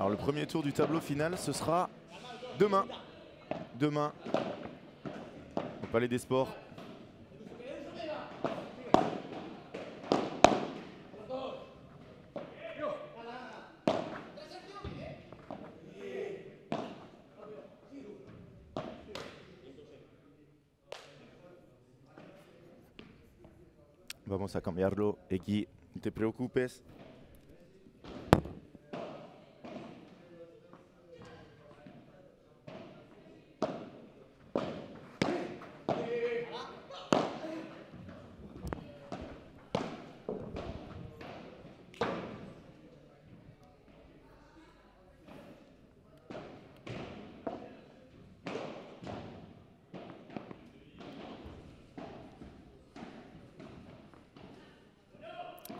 Alors le premier tour du tableau final, ce sera demain. Demain, au Palais des Sports. Vamos a cambiarlo, Eki, no te preocupes.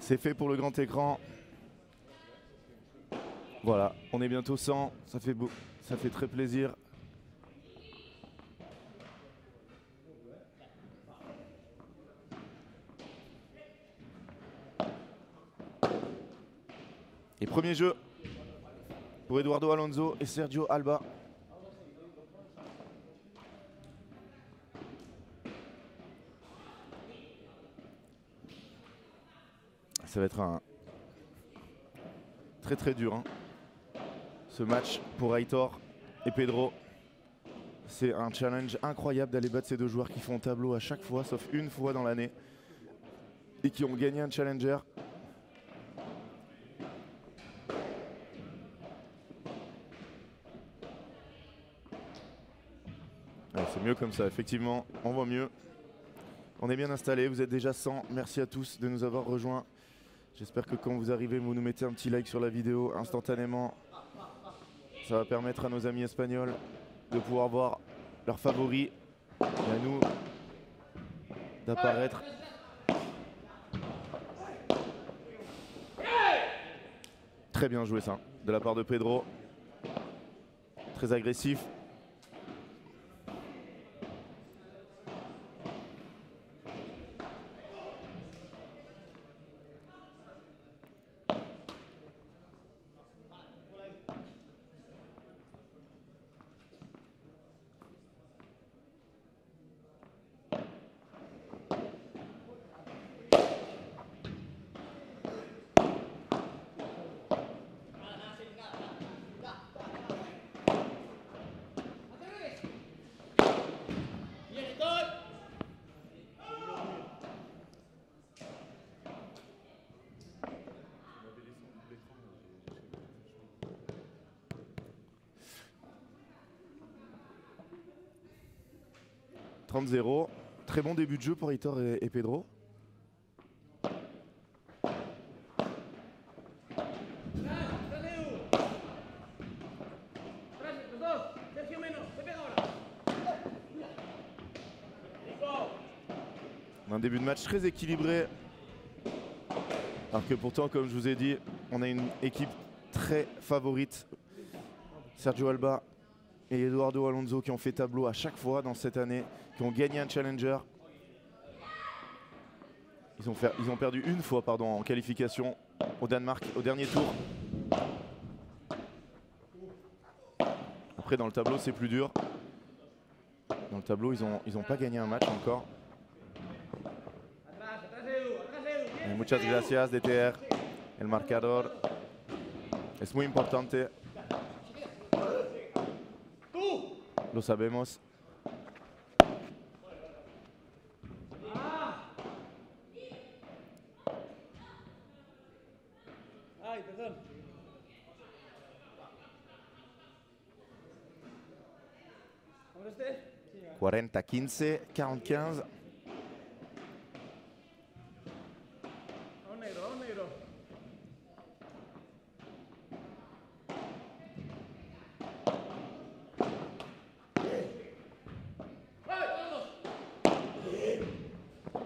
C'est fait pour le grand écran. Voilà, on est bientôt 100, ça fait beau, ça fait très plaisir. Et premier jeu pour Eduardo Alonso et Sergio Alba. Ça va être un très dur, hein, ce match pour Aitor et Pedro. C'est un challenge incroyable d'aller battre ces deux joueurs qui font tableau à chaque fois, sauf une fois dans l'année, et qui ont gagné un challenger. Ouais, c'est mieux comme ça, effectivement, on voit mieux. On est bien installé, vous êtes déjà 100. Merci à tous de nous avoir rejoints. J'espère que quand vous arrivez, vous nous mettez un petit like sur la vidéo instantanément. Ça va permettre à nos amis espagnols de pouvoir voir leurs favoris et à nous d'apparaître. Très bien joué ça, de la part de Pedro. Très agressif. « 30-0, très bon début de jeu pour Aitor et Pedro. Un début de match très équilibré. Alors que pourtant, comme je vous ai dit, on a une équipe très favorite. Sergio Alba et Eduardo Alonso qui ont fait tableau à chaque fois dans cette année, qui ont gagné un challenger. Ils ont perdu une fois en qualification au Danemark au dernier tour. Après dans le tableau c'est plus dur. Dans le tableau ils ont pas gagné un match encore. Et muchas gracias DTR. El marcador es muy importante. Lo sabemos. Ay, perdón. 40-15, 40-15. Vamos negro, vamos negro.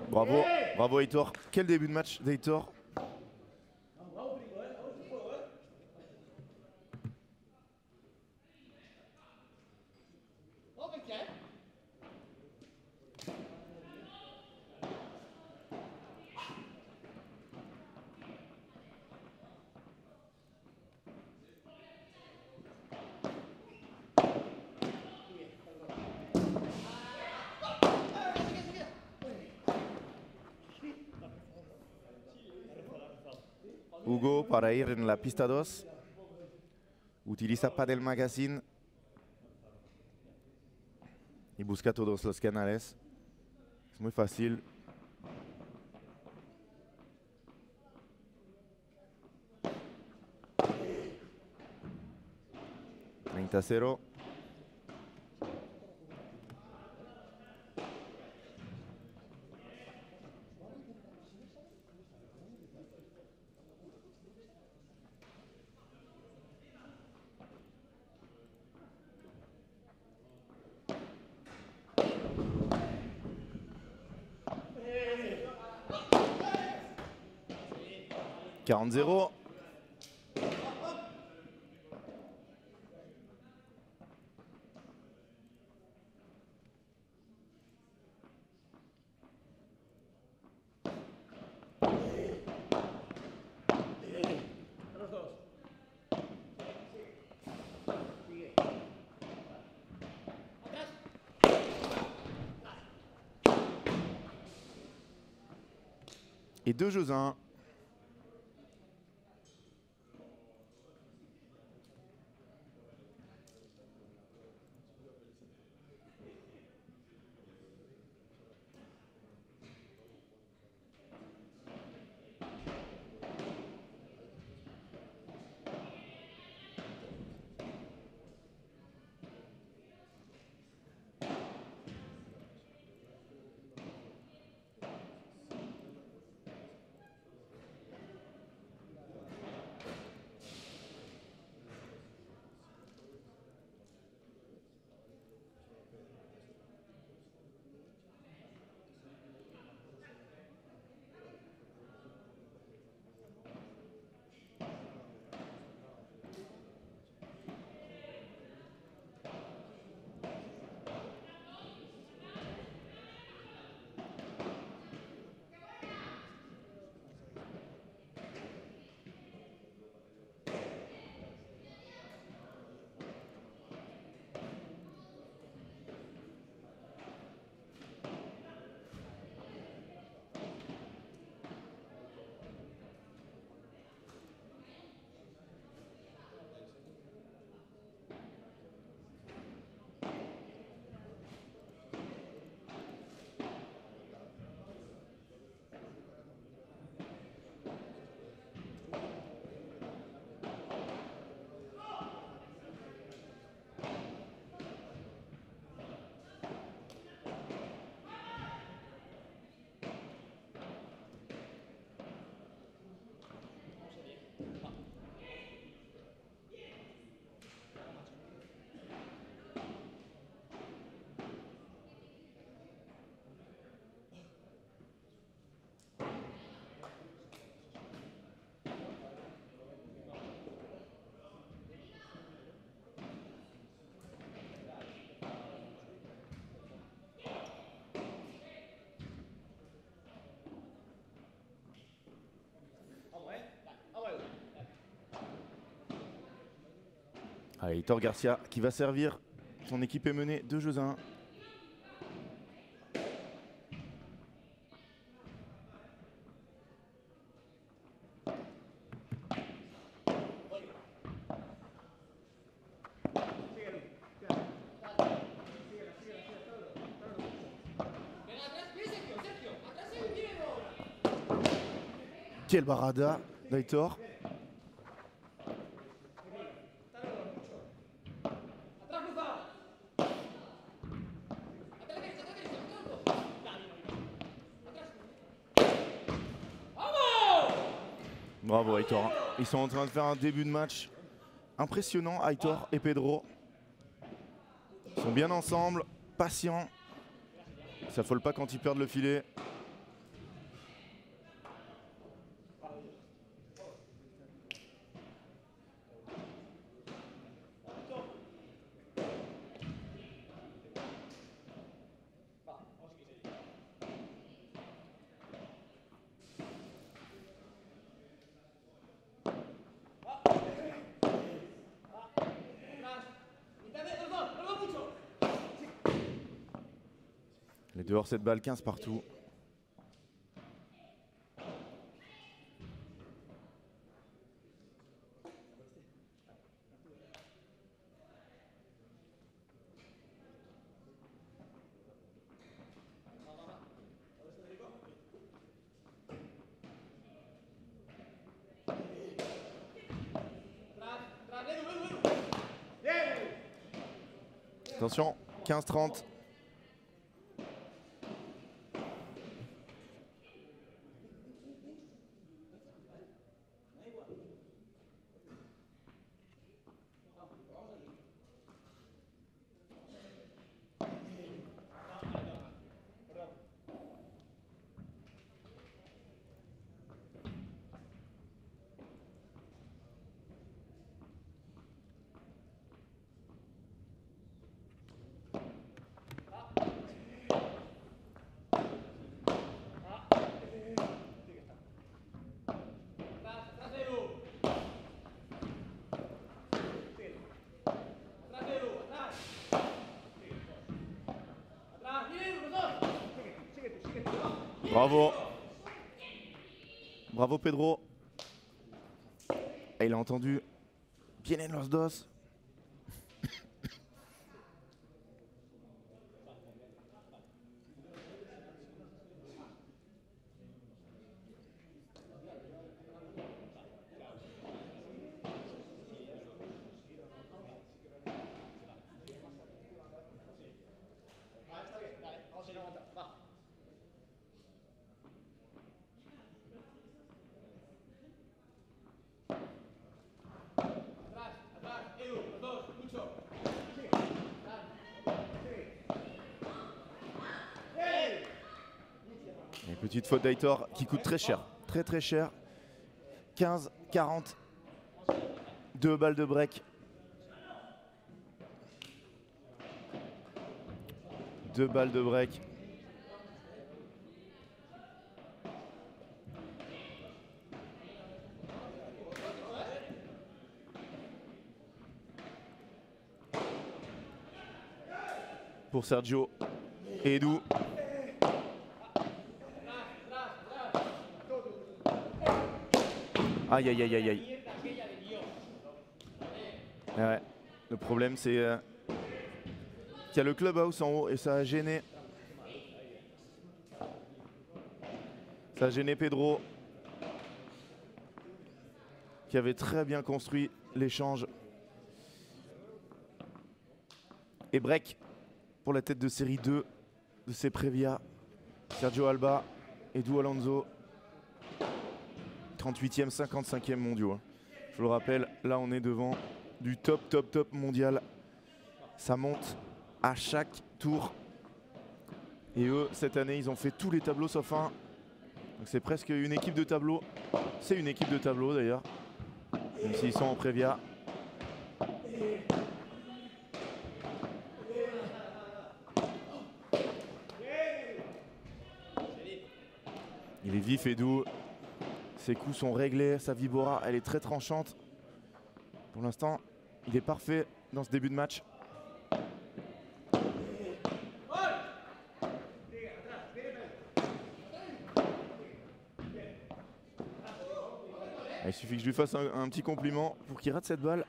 Bravo, bravo Aitor. Quel début de match d'Aitor. Hugo para ir en la pista 2. Utiliza Padel Magazine y busca todos los canales. Es muy fácil. $30-0. $40-0. Los dos. Sigue. Et 2-1. Allez, Aitor Garcia qui va servir. Son équipe est menée 2-1. Quel barada d'Aitor. Bravo Aitor. Ils sont en train de faire un début de match impressionnant, Aitor et Pedro. Ils sont bien ensemble, patients. Ils s'affolent pas quand ils perdent le filet. Les deux hors cette balle, 15 partout. Attention, 15-30. Bravo. Bravo Pedro. Et il a entendu bien en los dos. Et petite faute d'Aitor qui coûte très cher, très cher. 15-40. 2 balles de break. 2 balles de break. Pour Sergio et Edu. Aïe aïe aïe aïe aïe. Ouais. Le problème c'est qu'il y a le clubhouse en haut et ça a gêné. Ça a gêné Pedro qui avait très bien construit l'échange. Et break pour la tête de série 2 de Seprevia. Sergio Alba, Edu Alonso. 38e, 55e mondiaux. Je le rappelle, là on est devant du top mondial. Ça monte à chaque tour. Et eux, cette année, ils ont fait tous les tableaux sauf un. Donc c'est presque une équipe de tableau. C'est une équipe de tableau d'ailleurs. Même s'ils sont en Previa. Il est vif et doux. Ses coups sont réglés, sa vibora elle est très tranchante. Pour l'instant, il est parfait dans ce début de match. Il suffit que je lui fasse un petit compliment pour qu'il rate cette balle.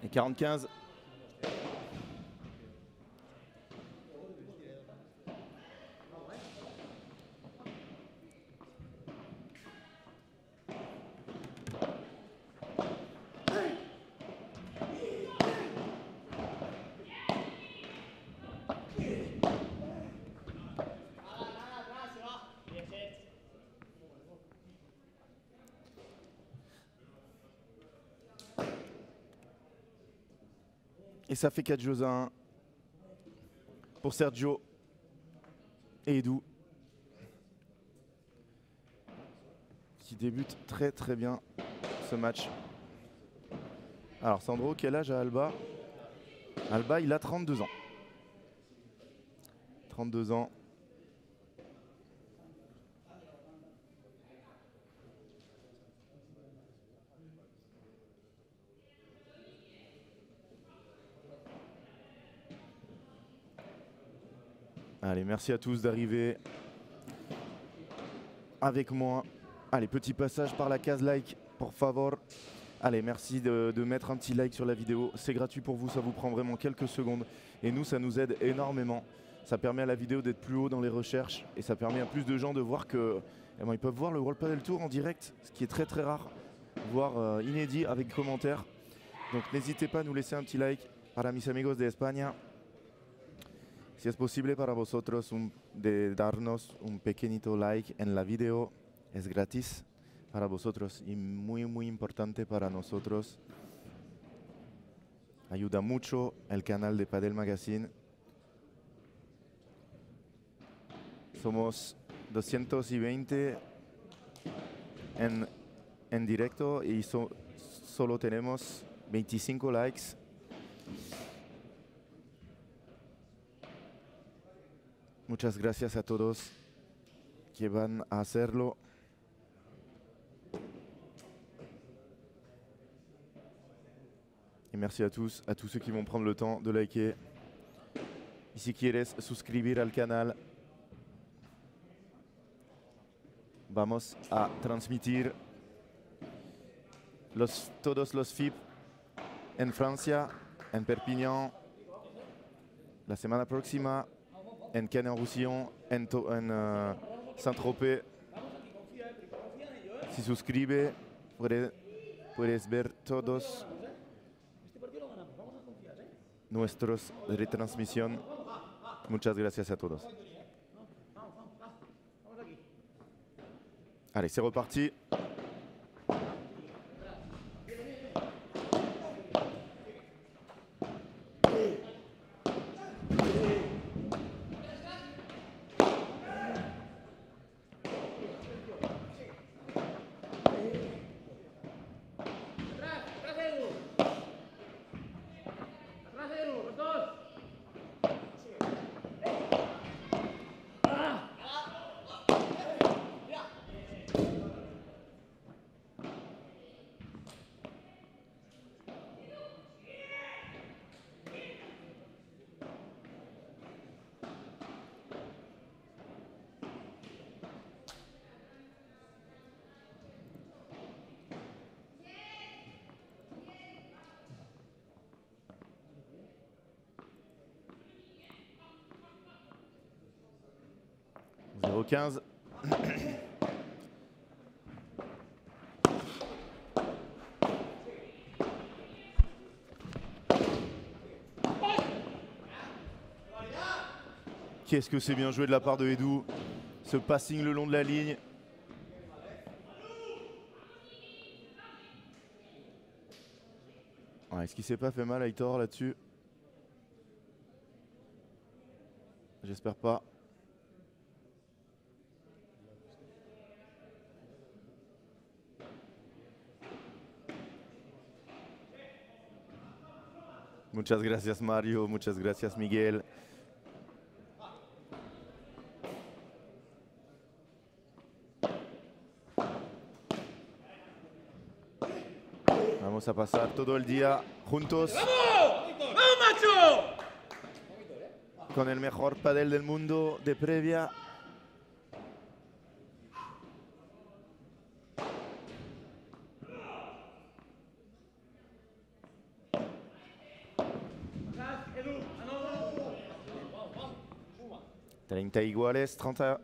Et 40-15. Et ça fait 4 jeux à 1 pour Sergio et Edu, qui débute très très bien ce match. Alors Sandro, quel âge a Alba? Alba, il a 32 ans. 32 ans. Allez, merci à tous d'arriver avec moi. Allez, petit passage par la case like, por favor. Allez, merci de mettre un petit like sur la vidéo. C'est gratuit pour vous, ça vous prend vraiment quelques secondes. Et nous, ça nous aide énormément. Ça permet à la vidéo d'être plus haut dans les recherches. Et ça permet à plus de gens de voir que ils peuvent voir le World Padel Tour en direct, ce qui est très très rare, voire inédit avec commentaires. Donc n'hésitez pas à nous laisser un petit like. Para mis amigos de España. Si es posible para vosotros de darnos un pequeñito like en la video, es gratis para vosotros y muy importante para nosotros. Ayuda mucho el canal de Padel Magazine. Somos 220 en directo y solo tenemos 25 likes. Muchas gracias a todos que van a hacerlo. Et merci à tous ceux qui vont prendre le temps de liker. Y si quieres suscribir al canal, vamos a transmitir todos los FIP en Francia, en Perpignan, la semana próxima, en Canet-en-Roussillon, en Saint-Tropez. Si suscribe, puedes ver todos nuestros retransmisión. Muchas gracias a todos. Allez, c'est reparti. Au 15. Qu'est-ce que c'est bien joué de la part de Edu. Ce passing le long de la ligne. Ouais, est-ce qu'il s'est pas fait mal Aitor là-dessus? J'espère pas. Muchas gracias Mario, muchas gracias Miguel. Vamos a pasar todo el día juntos. ¡Vamos! ¡Vamos, macho! Con el mejor padel del mundo de previa. Edu, no. 30 iguales, 30.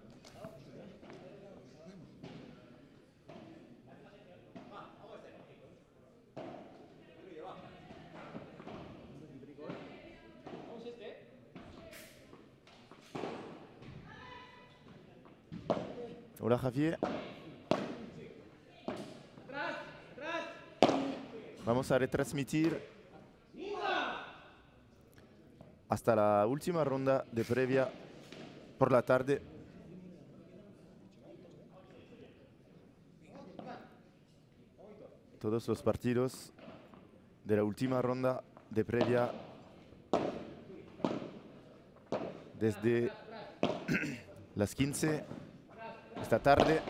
Hola Javier. Vamos a retransmitir hasta la última ronda de previa por la tarde. Todos los partidos de la última ronda de previa desde las 15 esta tarde.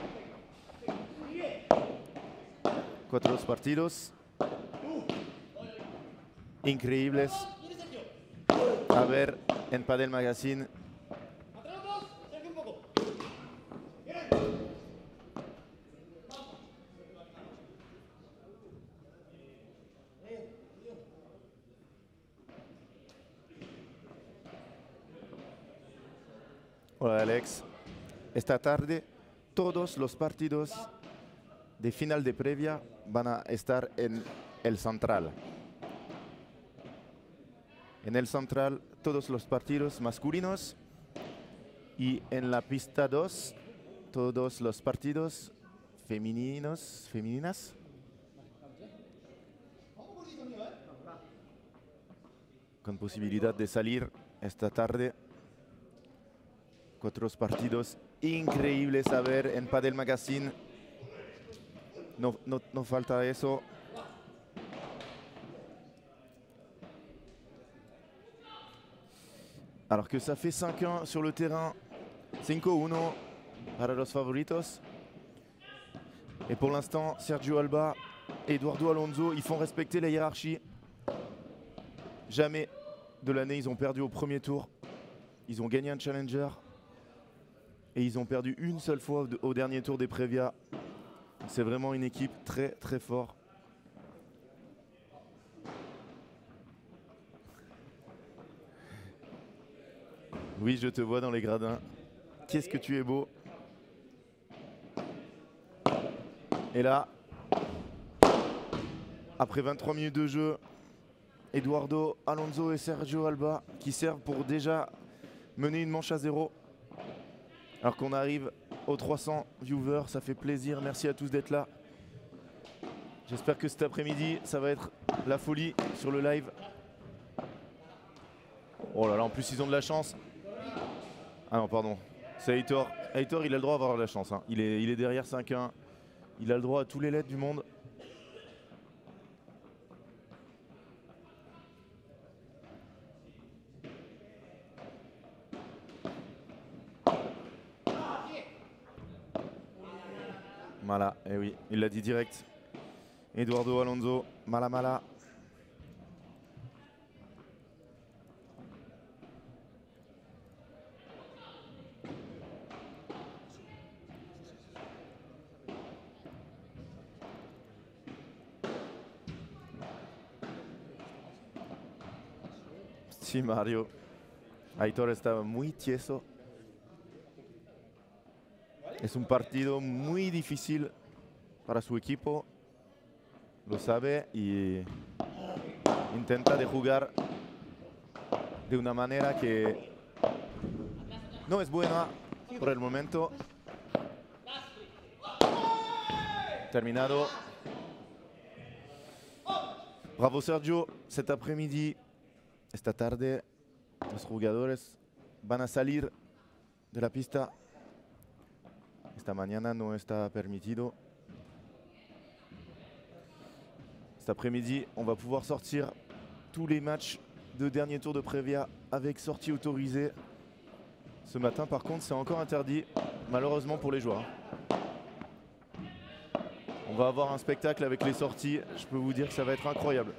4 partidos increíbles a ver en Padel Magazine. Hola Alex, esta tarde todos los partidos de final de previa van a estar en el Central. En el Central todos los partidos masculinos y en la pista 2 todos los partidos femeninas. Con posibilidad de salir esta tarde. 4 partidos increíbles a ver en Padel Magazine. No falta eso. Alors que ça fait 5-1 sur le terrain. 5-1 para los favoritos. Et pour l'instant, Sergio Alba et Eduardo Alonso, ils font respecter la hiérarchie. Jamais de l'année, ils ont perdu au premier tour. Ils ont gagné un challenger. Et ils ont perdu une seule fois au dernier tour des Previa. C'est vraiment une équipe très très forte. Oui, je te vois dans les gradins. Qu'est-ce que tu es beau. Et là, après 23 minutes de jeu, Eduardo Alonso et Sergio Alba qui servent pour déjà mener une manche à 0. Alors qu'on arrive aux 300 viewers, ça fait plaisir. Merci à tous d'être là. J'espère que cet après-midi, ça va être la folie sur le live. Oh là là, en plus ils ont de la chance. Ah non, pardon. C'est Heitor. Heitor, il a le droit d'avoir de la chance. Hein. Il est derrière 5-1. Il a le droit à tous les lettres du monde. Mala, eh oui, il l'a dit direct. Eduardo Alonso, mala. Sí, Mario. Aitor estaba muy tieso. Es un partido muy difícil para su equipo. Lo sabe y intenta de jugar de una manera que no es buena por el momento. Terminado. Bravo Sergio, cet après-midi, esta tarde, los jugadores van a salir de la pista. Esta mañana no está permitido. Cet après-midi, on va pouvoir sortir tous les matchs de dernier tour de Previa avec sortie autorisée. Ce matin, par contre, c'est encore interdit, malheureusement pour les joueurs. On va avoir un spectacle avec les sorties. Je peux vous dire que ça va être incroyable.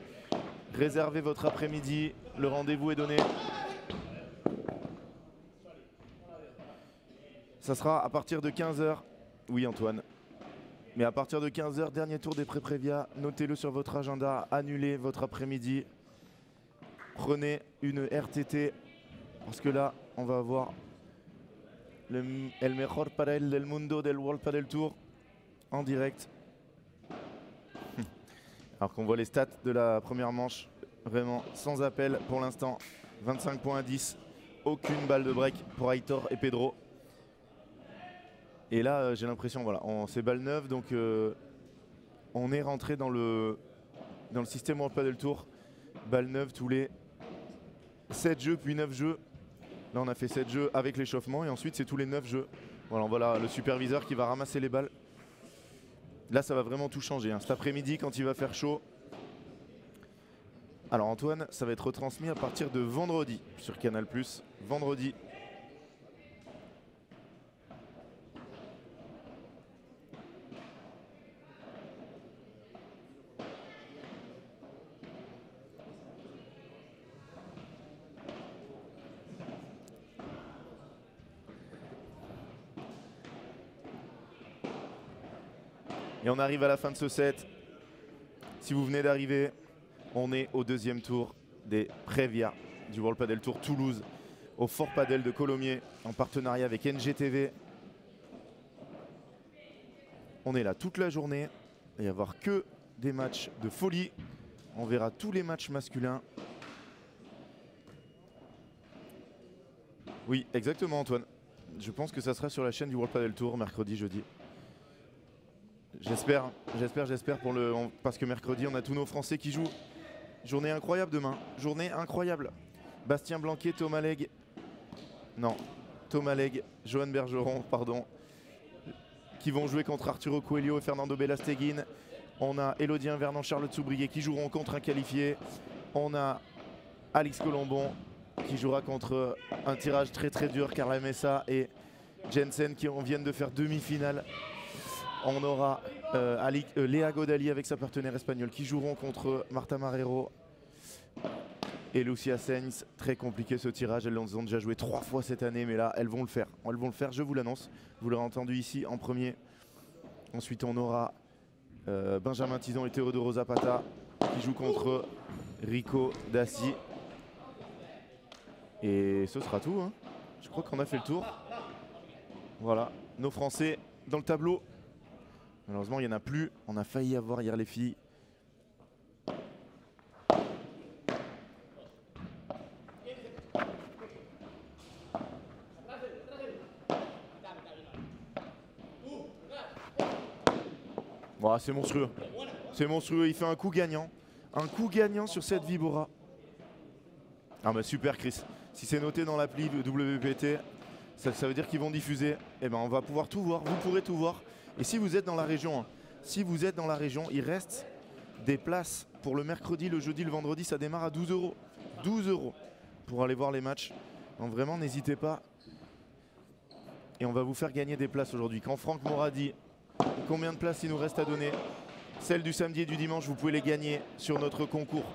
Réservez votre après-midi. Le rendez-vous est donné. Ça sera à partir de 15 h. Oui, Antoine. Mais à partir de 15 h, dernier tour des pré-prévia. Notez-le sur votre agenda. Annulez votre après-midi. Prenez une RTT. Parce que là, on va avoir el mejor padel del mundo del World Padel Tour en direct. Alors qu'on voit les stats de la première manche. Vraiment sans appel pour l'instant. 25 points à 10. Aucune balle de break pour Aitor et Pedro. Et là, j'ai l'impression, voilà, c'est balle neuve, donc on est rentré dans le système World Padel Tour. Balle neuve tous les 7 jeux puis 9 jeux. Là on a fait 7 jeux avec l'échauffement et ensuite c'est tous les 9 jeux. Voilà, on voit là le superviseur qui va ramasser les balles. Là ça va vraiment tout changer, hein. Cet après-midi quand il va faire chaud. Alors Antoine, ça va être retransmis à partir de vendredi sur Canal+. Vendredi. Et on arrive à la fin de ce set. Si vous venez d'arriver, on est au deuxième tour des Prévia du World Padel Tour Toulouse au Fort Padel de Colomiers en partenariat avec NGTV. On est là toute la journée. Il va y avoir que des matchs de folie. On verra tous les matchs masculins. Oui, exactement Antoine. Je pense que ça sera sur la chaîne du World Padel Tour mercredi, jeudi. J'espère parce que mercredi on a tous nos Français qui jouent. Journée incroyable demain, journée incroyable. Bastien Blanquet, Thomas Legge, Johan Bergeron, pardon, qui vont jouer contre Arturo Coelho et Fernando Belasteguin. On a Elodien Vernon, Charlotte Soubrier qui joueront contre un qualifié. On a Alix Colombon qui jouera contre un tirage très très dur, Carla Messa et Jensen qui viennent de faire demi-finale. On aura Léa Godali avec sa partenaire espagnole qui joueront contre Marta Marrero et Lucia Sainz. Très compliqué ce tirage, elles ont déjà joué 3 fois cette année, mais là elles vont le faire. Elles vont le faire, je vous l'annonce. Vous l'aurez entendu ici en premier. Ensuite on aura Benjamin Tison et Teodoro Zapata qui jouent contre Rico Dassi. Et ce sera tout, hein. Je crois qu'on a fait le tour. Voilà, nos Français dans le tableau. Malheureusement, il n'y en a plus. On a failli avoir hier les filles. Voilà, c'est monstrueux. C'est monstrueux. Il fait un coup gagnant. Un coup gagnant sur cette Vibora. Ah bah super Chris. Si c'est noté dans l'appli WPT, ça veut dire qu'ils vont diffuser. Et ben on va pouvoir tout voir. Vous pourrez tout voir. Et si vous êtes dans la région, il reste des places pour le mercredi, le jeudi, le vendredi. Ça démarre à 12 €. 12 € pour aller voir les matchs. Donc vraiment, n'hésitez pas. Et on va vous faire gagner des places aujourd'hui. Quand Franck m'aura dit combien de places il nous reste à donner, celles du samedi et du dimanche, vous pouvez les gagner sur notre concours.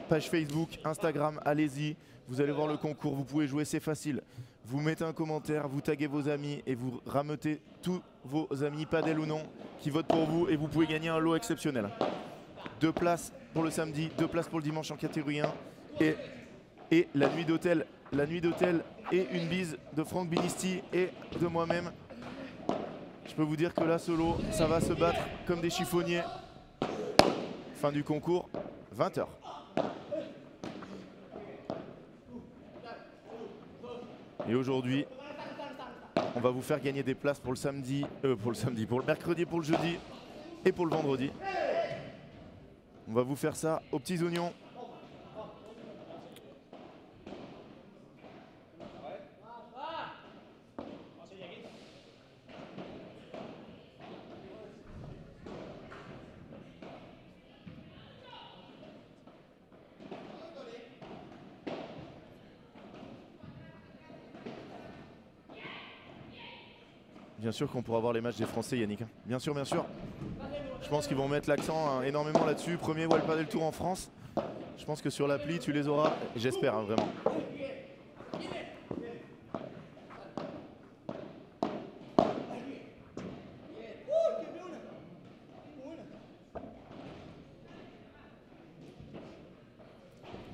Page Facebook, Instagram, allez-y. Vous allez voir le concours, vous pouvez jouer, c'est facile. Vous mettez un commentaire, vous taguez vos amis et vous rameutez tous vos amis, padel ou non, qui votent pour vous et vous pouvez gagner un lot exceptionnel. 2 places pour le samedi, 2 places pour le dimanche en catégorie 1 et la nuit d'hôtel et une bise de Franck Binisti et de moi-même. Je peux vous dire que là, solo, ça va se battre comme des chiffonniers. Fin du concours, 20 h. Et aujourd'hui, on va vous faire gagner des places pour le mercredi, pour le jeudi et pour le vendredi. On va vous faire ça aux petits oignons. Bien sûr qu'on pourra voir les matchs des Français, Yannick. Bien sûr, bien sûr. Je pense qu'ils vont mettre l'accent énormément là-dessus. Premier World Padel Tour en France. Je pense que sur l'appli, tu les auras. J'espère, hein, vraiment.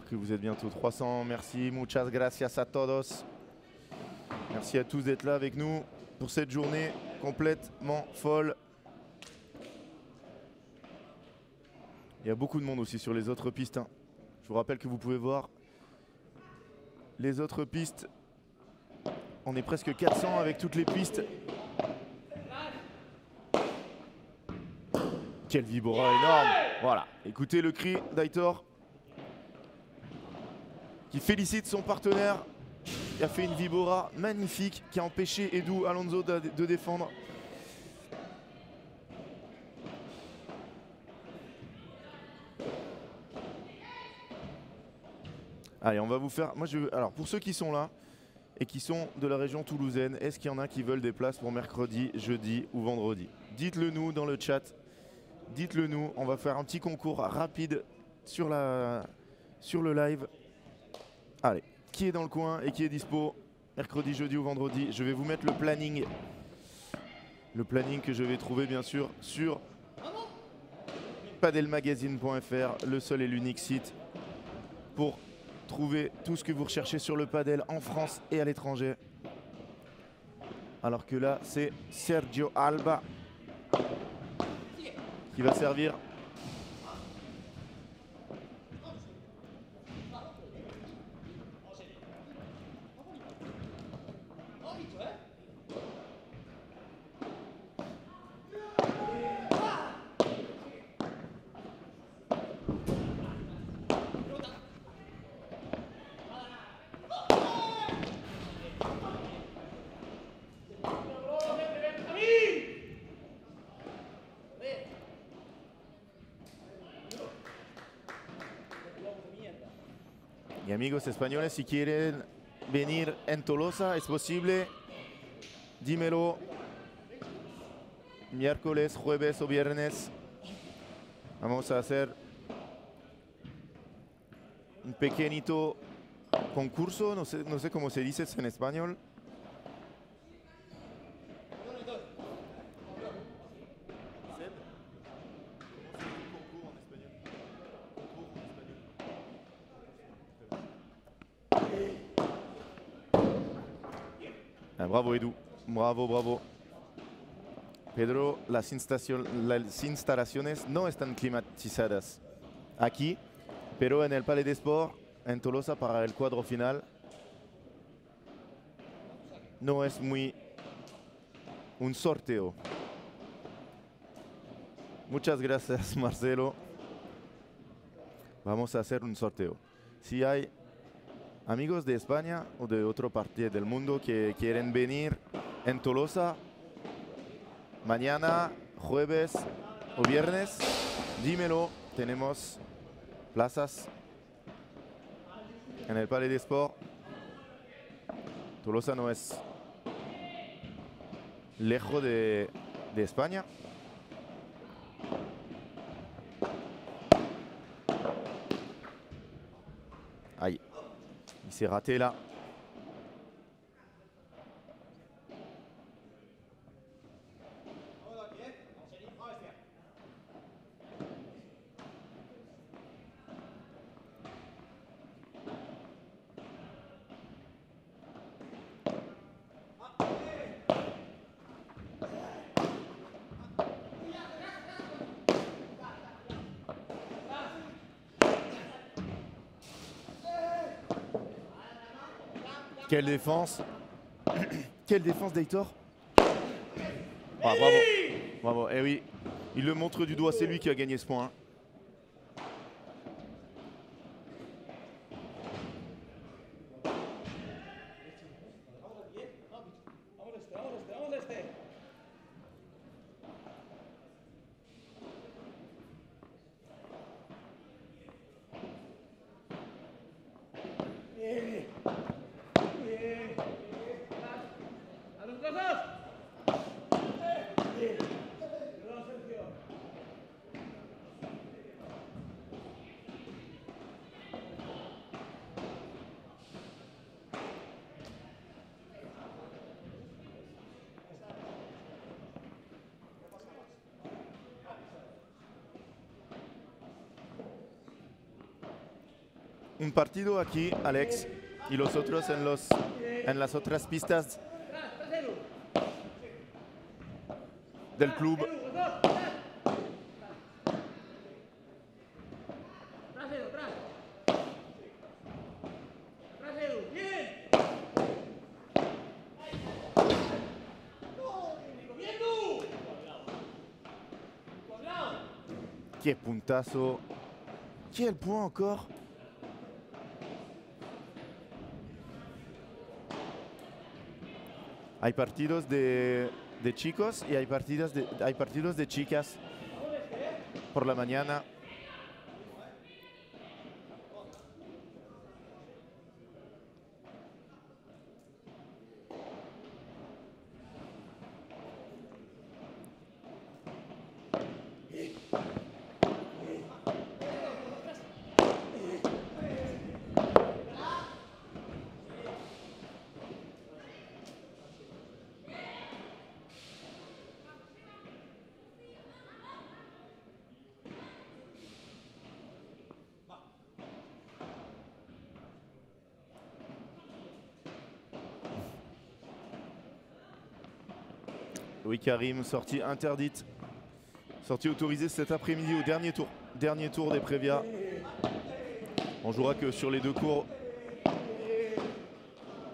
Que vous êtes bientôt 300. Merci, muchas gracias a todos. Merci à tous d'être là avec nous pour cette journée complètement folle. Il y a beaucoup de monde aussi sur les autres pistes, hein. Je vous rappelle que vous pouvez voir les autres pistes. On est presque 400 avec toutes les pistes. Quelle Vibora énorme. Voilà, écoutez le cri d'Aitor. qui félicite son partenaire, qui a fait une vibora magnifique, qui a empêché Edu Alonso de défendre. Allez, on va vous faire... Alors, pour ceux qui sont là et qui sont de la région toulousaine, est-ce qu'il y en a qui veulent des places pour mercredi, jeudi ou vendredi? Dites-le nous dans le chat. Dites-le nous. On va faire un petit concours rapide sur le live. Allez, qui est dans le coin et qui est dispo mercredi, jeudi ou vendredi? Je vais vous mettre le planning. Le planning que je vais trouver bien sûr sur padelmagazine.fr, le seul et l'unique site pour trouver tout ce que vous recherchez sur le padel en France et à l'étranger. Alors que là, c'est Sergio Alba qui va servir. Y amigos españoles, si quieren venir en Tolosa, es posible. Dímelo. Miércoles, jueves o viernes. Vamos a hacer un pequeñito concurso, no sé cómo se dice en español. Ah, bravo Edu, bravo, bravo. Pedro, las instalaciones no están climatizadas aquí, pero en el Palais des Sports, en Tolosa, para el cuadro final, no es muy un sorteo. Muchas gracias, Marcelo. Vamos a hacer un sorteo. Si hay amigos de España o de otra parte del mundo que quieren venir en Tolosa, mañana, jueves o viernes, dímelo. Tenemos plazas en el Palais des Sports. Tolosa no es lejos de España. Aïe, il s'est raté là. Quelle défense. Quelle défense d'Heitor. Ah, bravo. Bravo. Eh oui, il le montre du doigt, c'est lui qui a gagné ce point. Un partido aquí, Alex, y los otros en las otras pistas del club. Quel puntazo. Quel point encore. Hay partidos de chicos y hay partidos de chicas por la mañana. Oui, Karim, sortie interdite. Sortie autorisée cet après-midi au dernier tour. Dernier tour des Prévia. On jouera que sur les deux cours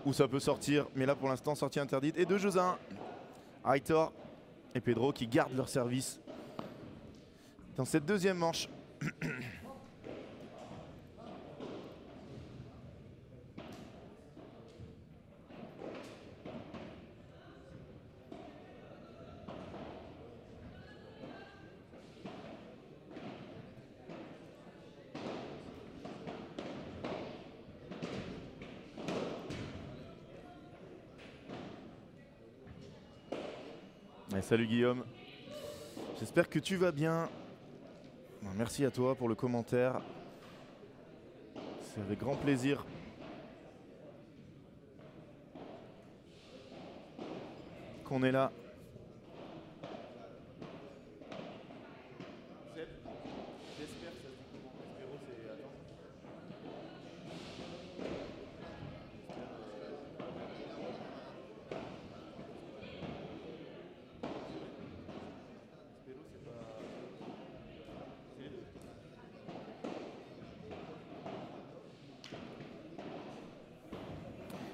où ça peut sortir. Mais là, pour l'instant, sortie interdite. Et 2 jeux à 1. Aitor et Pedro qui gardent leur service dans cette deuxième manche. Et salut Guillaume, j'espère que tu vas bien. Merci à toi pour le commentaire. C'est avec grand plaisir. Qu'on est là.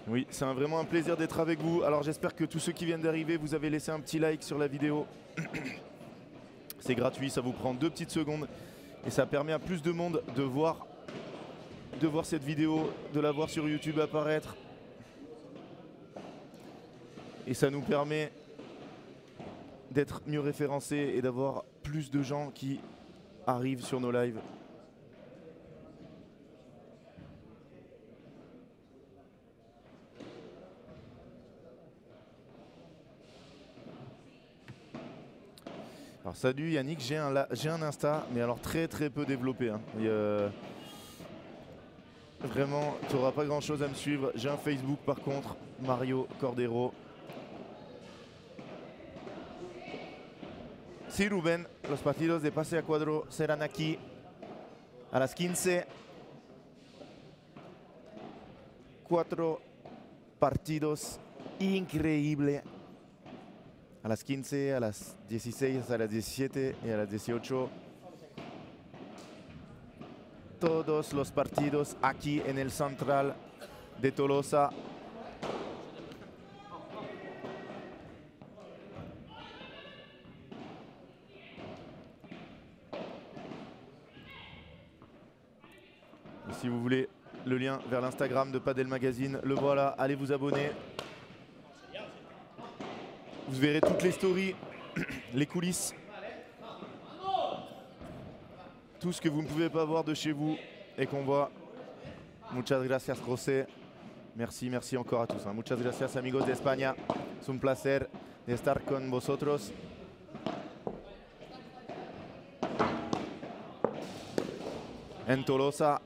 Oui, c'est vraiment un plaisir d'être avec vous. Alors j'espère que tous ceux qui viennent d'arriver, vous avez laissé un petit like sur la vidéo. C'est gratuit, ça vous prend 2 petites secondes. Et ça permet à plus de monde de voir cette vidéo, de la voir sur YouTube apparaître. Et ça nous permet d'être mieux référencés et d'avoir plus de gens qui arrivent sur nos lives. Alors salut Yannick, j'ai un Insta, mais alors très peu développé. Hein. Vraiment, tu n'auras pas grand chose à me suivre. J'ai un Facebook par contre, Mario Cordero. Sí, Rubén, los partidos de pase a cuadro serán aquí a las 15. 4 partidos increíbles. A las 15, a las 16, a las 17 y a las 18. Todos los partidos aquí en el Central de Tolosa. Et si vous voulez le lien vers l'Instagram de Padel Magazine, le voilà, allez vous abonner. Vous verrez toutes les stories, les coulisses, tout ce que vous ne pouvez pas voir de chez vous et qu'on voit. Muchas gracias, José. Merci, merci encore à tous. Hein. Muchas gracias, amigos de España. Es un placer de estar con vosotros. En Tolosa,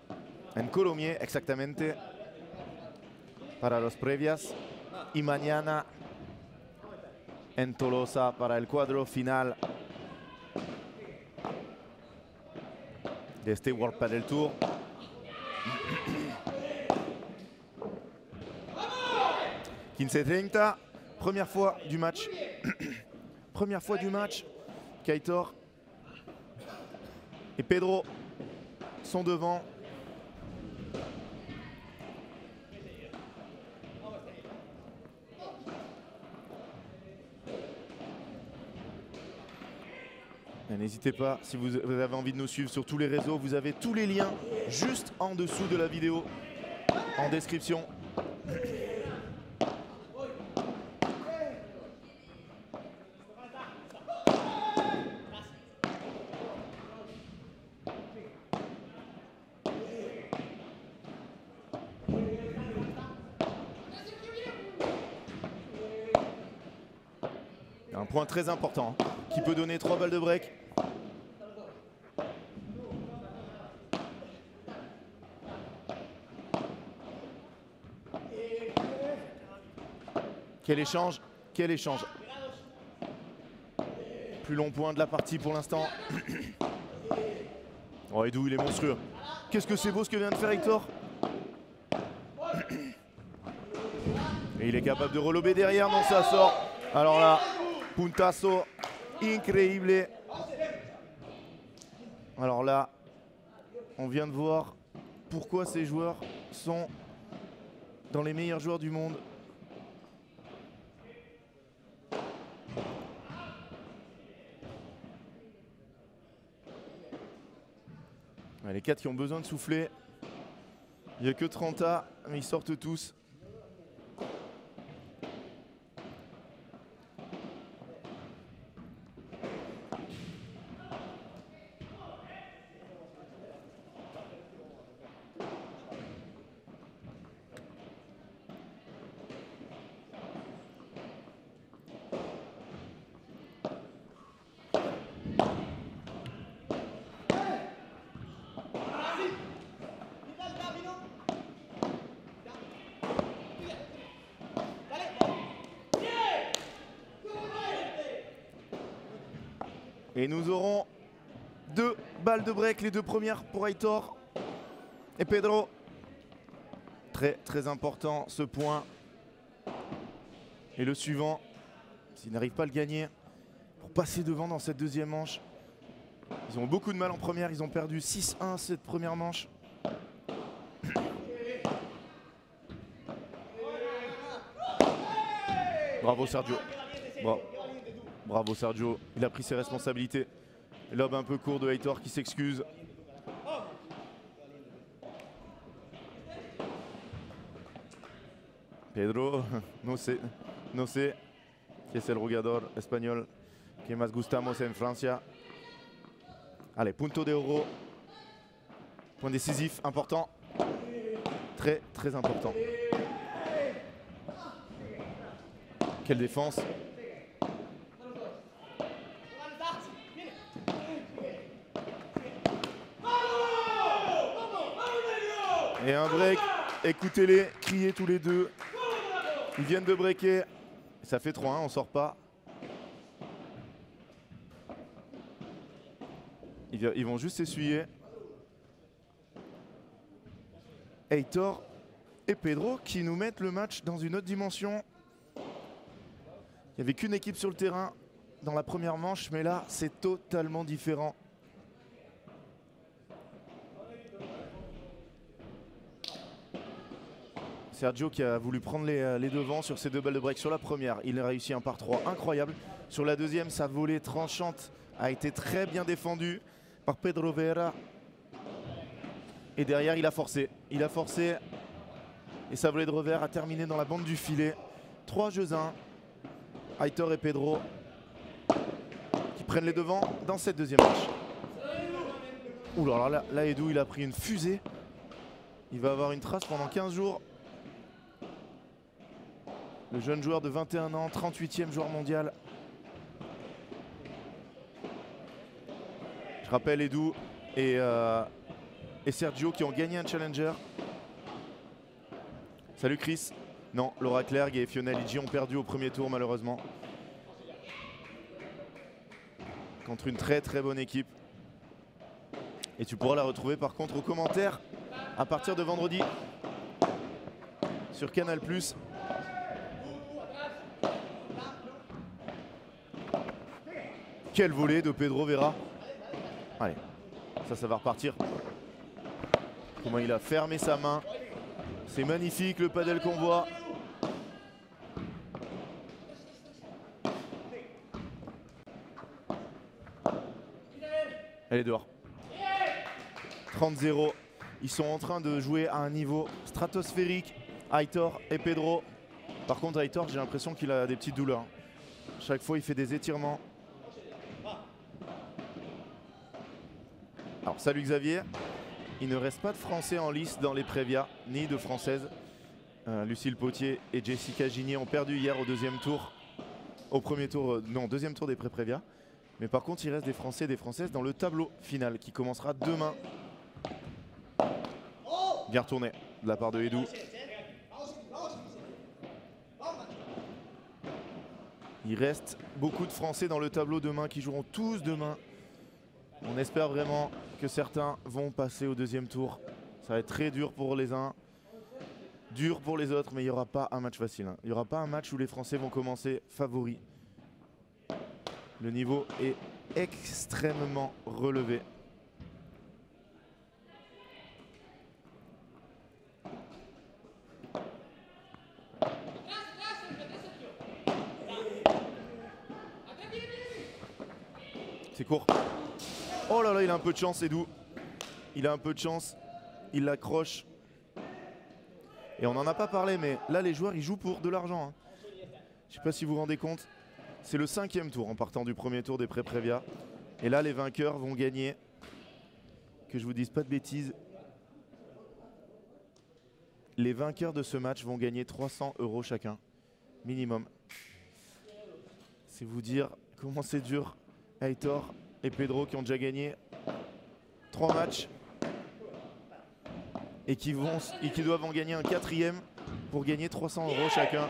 en Colomiers, exactamente, para los previas. Y mañana en Tolosa para el cuadro final de este World Padel Tour. « 15:30, première fois du match. Première fois du match. Aitor et Pedro sont devant. N'hésitez pas, si vous avez envie de nous suivre sur tous les réseaux, vous avez tous les liens juste en dessous de la vidéo, en description. Un point très important qui peut donner 3 balles de break. Quel échange, quel échange. Plus long point de la partie pour l'instant. Oh, Edu, il est monstrueux. Qu'est-ce que c'est beau ce que vient de faire Hector. Et il est capable de relober derrière, non ça sort. Alors là, puntasso increíble. Alors là, on vient de voir pourquoi ces joueurs sont dans les meilleurs joueurs du monde. Les 4 qui ont besoin de souffler. Il n'y a que 30 A, mais ils sortent tous. Et nous aurons 2 balles de break, les 2 premières pour Aitor et Pedro. Très important ce point. Et le suivant, s'ils n'arrivent pas à le gagner, pour passer devant dans cette deuxième manche. Ils ont beaucoup de mal en première, ils ont perdu 6-1 cette première manche. Bravo Sergio. Bon. Bravo Sergio, il a pris ses responsabilités. Lob un peu court de Aitor qui s'excuse. Pedro, no sé que es el jugador español que más gustamos en Francia. Allez, punto de oro. Point décisif, important. Très important. Quelle défense. Et un break, écoutez-les, criez tous les deux. Ils viennent de breaker. Ça fait 3-1, on sort pas. Ils vont juste essuyer. Aitor et Pedro qui nous mettent le match dans une autre dimension. Il n'y avait qu'une équipe sur le terrain dans la première manche, mais là, c'est totalement différent. Sergio qui a voulu prendre les devants sur ces 2 balles de break. Sur la première, il a réussi un par 3 incroyable. Sur la deuxième, sa volée tranchante a été très bien défendue par Pedro Vera. Et derrière, il a forcé. Il a forcé. Et sa volée de revers a terminé dans la bande du filet. 3 jeux 1. Aitor et Pedro qui prennent les devants dans cette deuxième manche. Ouh là, Edu, il a pris une fusée. Il va avoir une trace pendant 15 jours. Le jeune joueur de 21 ans, 38e joueur mondial. Je rappelle Edu et Sergio qui ont gagné un challenger. Salut Chris. Non, Laura Clerc et Fiona Ligi ont perdu au premier tour malheureusement. Contre une très bonne équipe. Et tu pourras la retrouver par contre aux commentaires à partir de vendredi sur Canal+. Quel volet de Pedro Vera. Allez, ça va repartir. Comment il a fermé sa main. C'est magnifique le padel qu'on voit. Elle est dehors. 30-0. Ils sont en train de jouer à un niveau stratosphérique. Aitor et Pedro. Par contre, Aitor, j'ai l'impression qu'il a des petites douleurs. Chaque fois, il fait des étirements. Alors, salut Xavier. Il ne reste pas de Français en lice dans les Prévia, ni de Françaises. Lucille Potier et Jessica Ginier ont perdu hier au deuxième tour au premier tour, non, deuxième tour des pré-prévia. Mais par contre, il reste des Français et des Françaises dans le tableau final qui commencera demain. Bien retourné de la part de Edu. Il reste beaucoup de Français dans le tableau demain qui joueront tous demain. On espère vraiment que certains vont passer au deuxième tour. Ça va être très dur pour les uns, dur pour les autres, mais il n'y aura pas un match facile. Il n'y aura pas un match où les Français vont commencer favoris. Le niveau est extrêmement relevé. C'est court. Oh là là, il a un peu de chance, Edu. Il a un peu de chance. Il l'accroche. Et on n'en a pas parlé, mais là, les joueurs, ils jouent pour de l'argent. Je ne sais pas si vous vous rendez compte. C'est le 5e tour en partant du premier tour des pré-prévia. Et là, les vainqueurs vont gagner. Que je vous dise pas de bêtises. Les vainqueurs de ce match vont gagner 300 € chacun. Minimum. C'est vous dire comment c'est dur. Heitor et Pedro qui ont déjà gagné 3 matchs et qui doivent en gagner un 4e pour gagner 300 € chacun.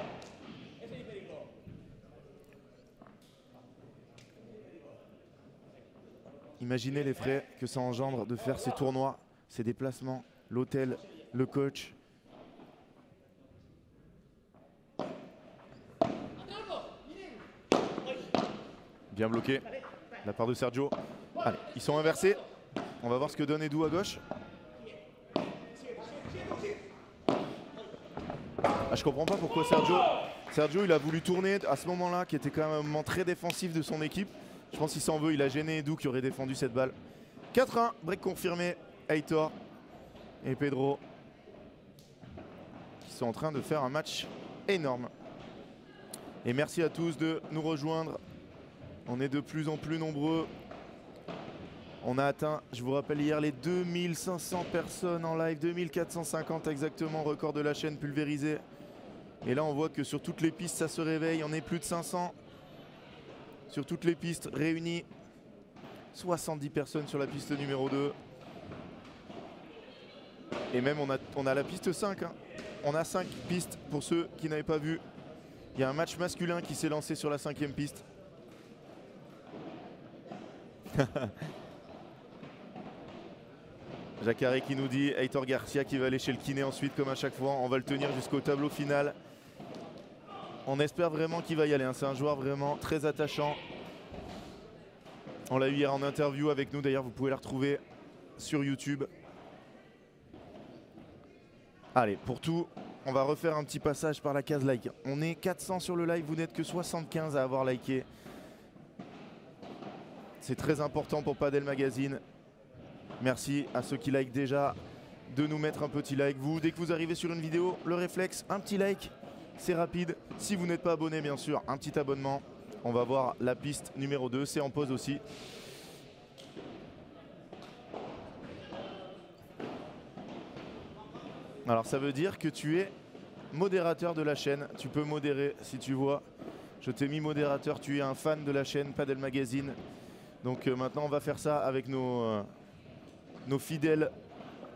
Imaginez les frais que ça engendre de faire ces tournois, ces déplacements, l'hôtel, le coach. Bien bloqué de la part de Sergio. Allez, ils sont inversés. On va voir ce que donne Edu à gauche. Ah, je comprends pas pourquoi Sergio il a voulu tourner à ce moment-là, qui était quand même un moment très défensif de son équipe. Je pense qu'il s'en veut, il a gêné Edu qui aurait défendu cette balle. 4-1, break confirmé. Heitor et Pedro qui sont en train de faire un match énorme. Et merci à tous de nous rejoindre. On est de plus en plus nombreux. On a atteint, je vous rappelle hier, les 2500 personnes en live, 2450 exactement, record de la chaîne pulvérisé. Et là, on voit que sur toutes les pistes, ça se réveille. On est plus de 500 sur toutes les pistes réunies. 70 personnes sur la piste numéro 2. Et même, on a la piste 5. Hein. On a 5 pistes pour ceux qui n'avaient pas vu. Il y a un match masculin qui s'est lancé sur la 5e piste. Jacare qui nous dit Heitor Garcia qui va aller chez le kiné ensuite comme à chaque fois. On va le tenir jusqu'au tableau final. On espère vraiment qu'il va y aller. Hein. C'est un joueur vraiment très attachant. On l'a eu hier en interview avec nous. D'ailleurs, vous pouvez la retrouver sur YouTube. Allez, pour tout, on va refaire un petit passage par la case like. On est 400 sur le live. Vous n'êtes que 75 à avoir liké. C'est très important pour Padel Magazine. Merci à ceux qui like déjà de nous mettre un petit like. Vous, dès que vous arrivez sur une vidéo, le réflexe, un petit like, c'est rapide. Si vous n'êtes pas abonné, bien sûr, un petit abonnement. On va voir la piste numéro 2, c'est en pause aussi. Alors ça veut dire que tu es modérateur de la chaîne. Tu peux modérer si tu vois. Je t'ai mis modérateur, tu es un fan de la chaîne Padel Magazine. Donc maintenant on va faire ça avec nos fidèles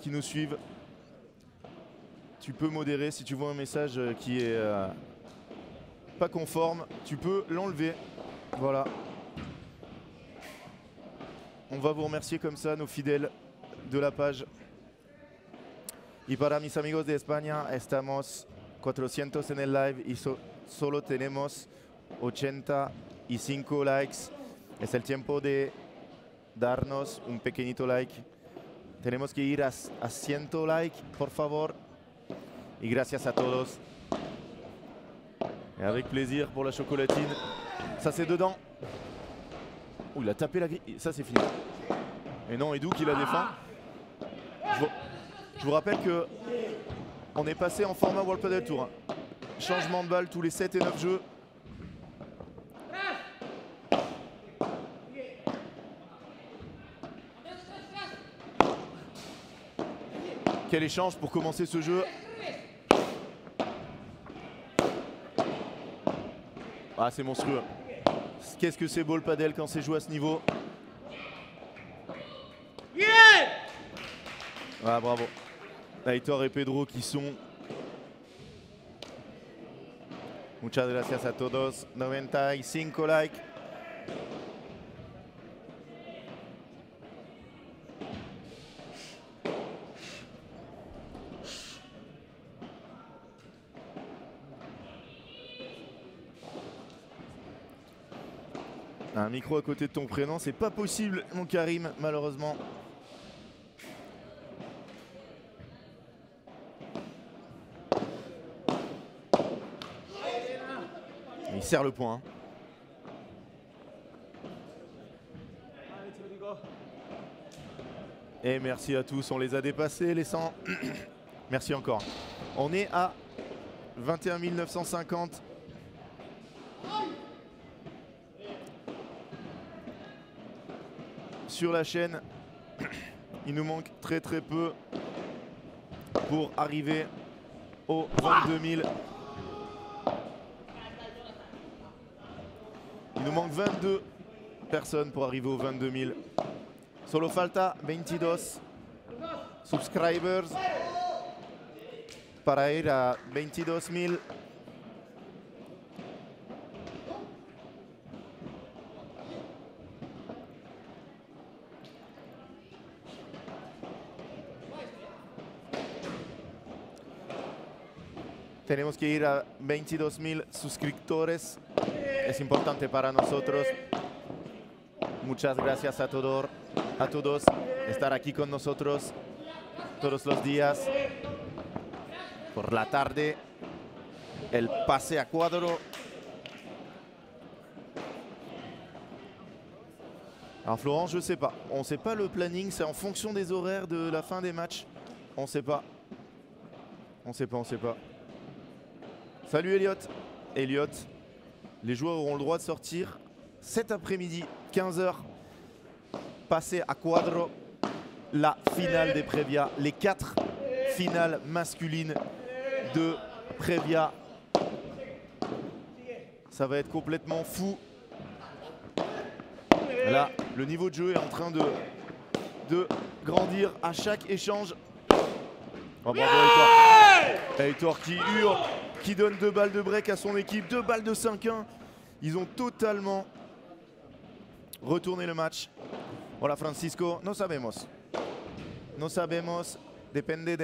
qui nous suivent. Tu peux modérer si tu vois un message qui est pas conforme, tu peux l'enlever. Voilà. On va vous remercier comme ça, nos fidèles de la page. Y para mis amigos de España, estamos 400 en el live y solo tenemos 85 likes. Es el tiempo de darnos un pequeñito like. Tenemos que ir a 100 likes, por favor. Y gracias a todos. Et avec plaisir pour la chocolatine. Ça, c'est dedans. Oh, il a tapé la grille. Ça, c'est fini. Et non, Edu qui la défend. Je vous rappelle que on est passé en format World Padel Tour. Hein. Changement de balle tous les 7 et 9 jeux. Quel échange pour commencer ce jeu. Ah, c'est monstrueux. Qu'est-ce que c'est beau le padel quand c'est joué à ce niveau. Yeah! Ah, bravo. Aitor et Pedro qui sont... Muchas gracias a todos. 95 likes. Un micro à côté de ton prénom, c'est pas possible, mon Karim, malheureusement. Il serre le point. Et merci à tous, on les a dépassés les 100. Merci encore. On est à 21 950. Sur la chaîne, il nous manque très peu pour arriver aux 22 000. Il nous manque 22 personnes pour arriver aux 22 000. Solo falta 22 subscribers para ir a 22 000. Tenemos que ir a 22.000 suscriptores. Es importante para nosotros. Muchas gracias a todos estar aquí con nosotros todos los días. Por la tarde, el pase a cuadro. Alors Florent, je sais pas. On sait pas le planning, c'est en fonction des horaires de la fin des matchs. On sait pas. On sait pas. Salut Elliot. Elliot, les joueurs auront le droit de sortir cet après-midi, 15 h. Passer à Cuadro, la finale des Previa, les 4 finales masculines de Previa. Ça va être complètement fou. Là, le niveau de jeu est en train de grandir à chaque échange. Oh, bravo Aitor. Aitor qui hurle, qui donne 2 balles de break à son équipe, 2 balles de 5-1. Ils ont totalement retourné le match. Hola Francisco, no sabemos. No sabemos, depende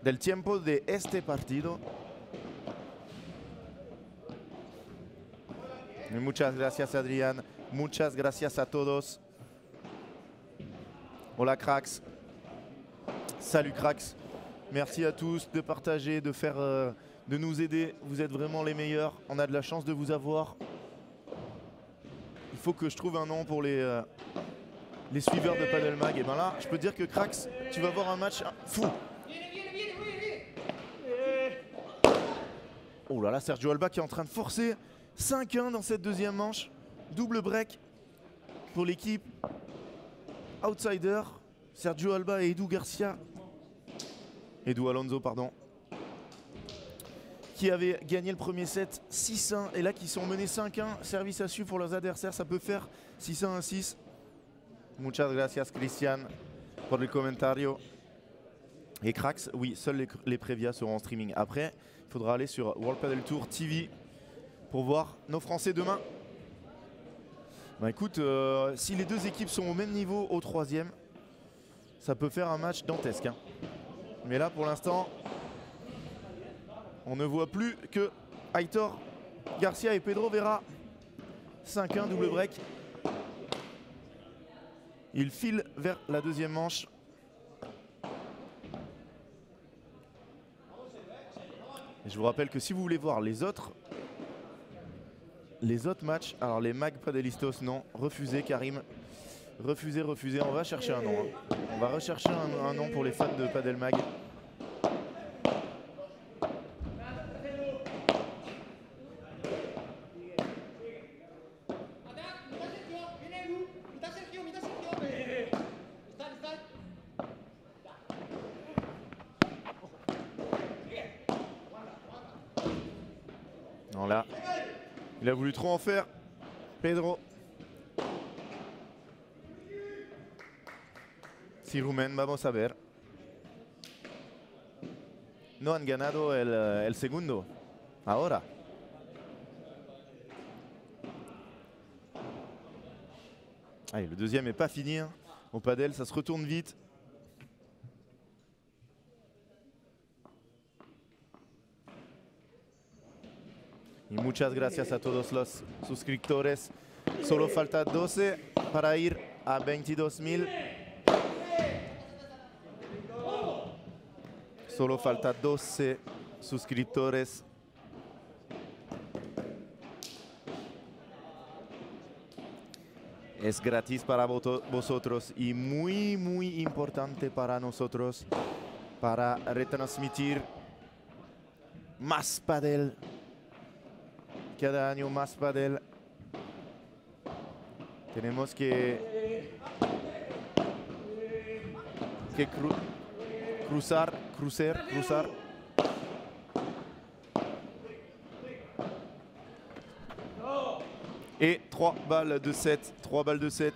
del tiempo de este partido. Y muchas gracias Adrián, muchas gracias a todos. Hola Cracks. Salut Cracks. Merci à tous de partager, de faire, de nous aider. Vous êtes vraiment les meilleurs. On a de la chance de vous avoir. Il faut que je trouve un nom pour les suiveurs de Padel Mag. Et bien là, je peux dire que Cracks, tu vas voir un match fou. Oh là là, Sergio Alba qui est en train de forcer 5-1 dans cette deuxième manche. Double break pour l'équipe outsider. Sergio Alba et Edu Garcia. Edu Alonso, pardon. Qui avait gagné le premier set 6-1 et là qui sont menés 5-1. Service à su pour leurs adversaires, ça peut faire 6-1-6. Muchas gracias Christian pour le comentario. Et Cracks, oui, seuls les Previa seront en streaming. Après, il faudra aller sur World Padel Tour TV pour voir nos Français demain. Bah écoute, si les deux équipes sont au même niveau au troisième, ça peut faire un match dantesque. Hein. Mais là, pour l'instant, on ne voit plus que Aitor Garcia et Pedro Vera. 5-1, double break. Il file vers la deuxième manche. Et je vous rappelle que si vous voulez voir les autres matchs, alors les Mag Padelistos, non, refusez Karim. Refusez. On va chercher un nom. Hein. On va rechercher un nom pour les fans de Padel Mag. Non, là, il a voulu trop en faire, Pedro. Si Rumen, vamos a ver. No han ganado el segundo. Ahora. Allez, le deuxième n'est pas fini. Hein. Au padel, ça se retourne vite. Y muchas gracias a todos los suscriptores. Solo falta 12 para ir a 22,000. Solo falta 12 suscriptores. Es gratis para vosotros y muy, muy importante para nosotros para retransmitir más pádel. Cada año más pádel. Tenemos que cruzar. Et 3 balles de 7. 3 balles de 7.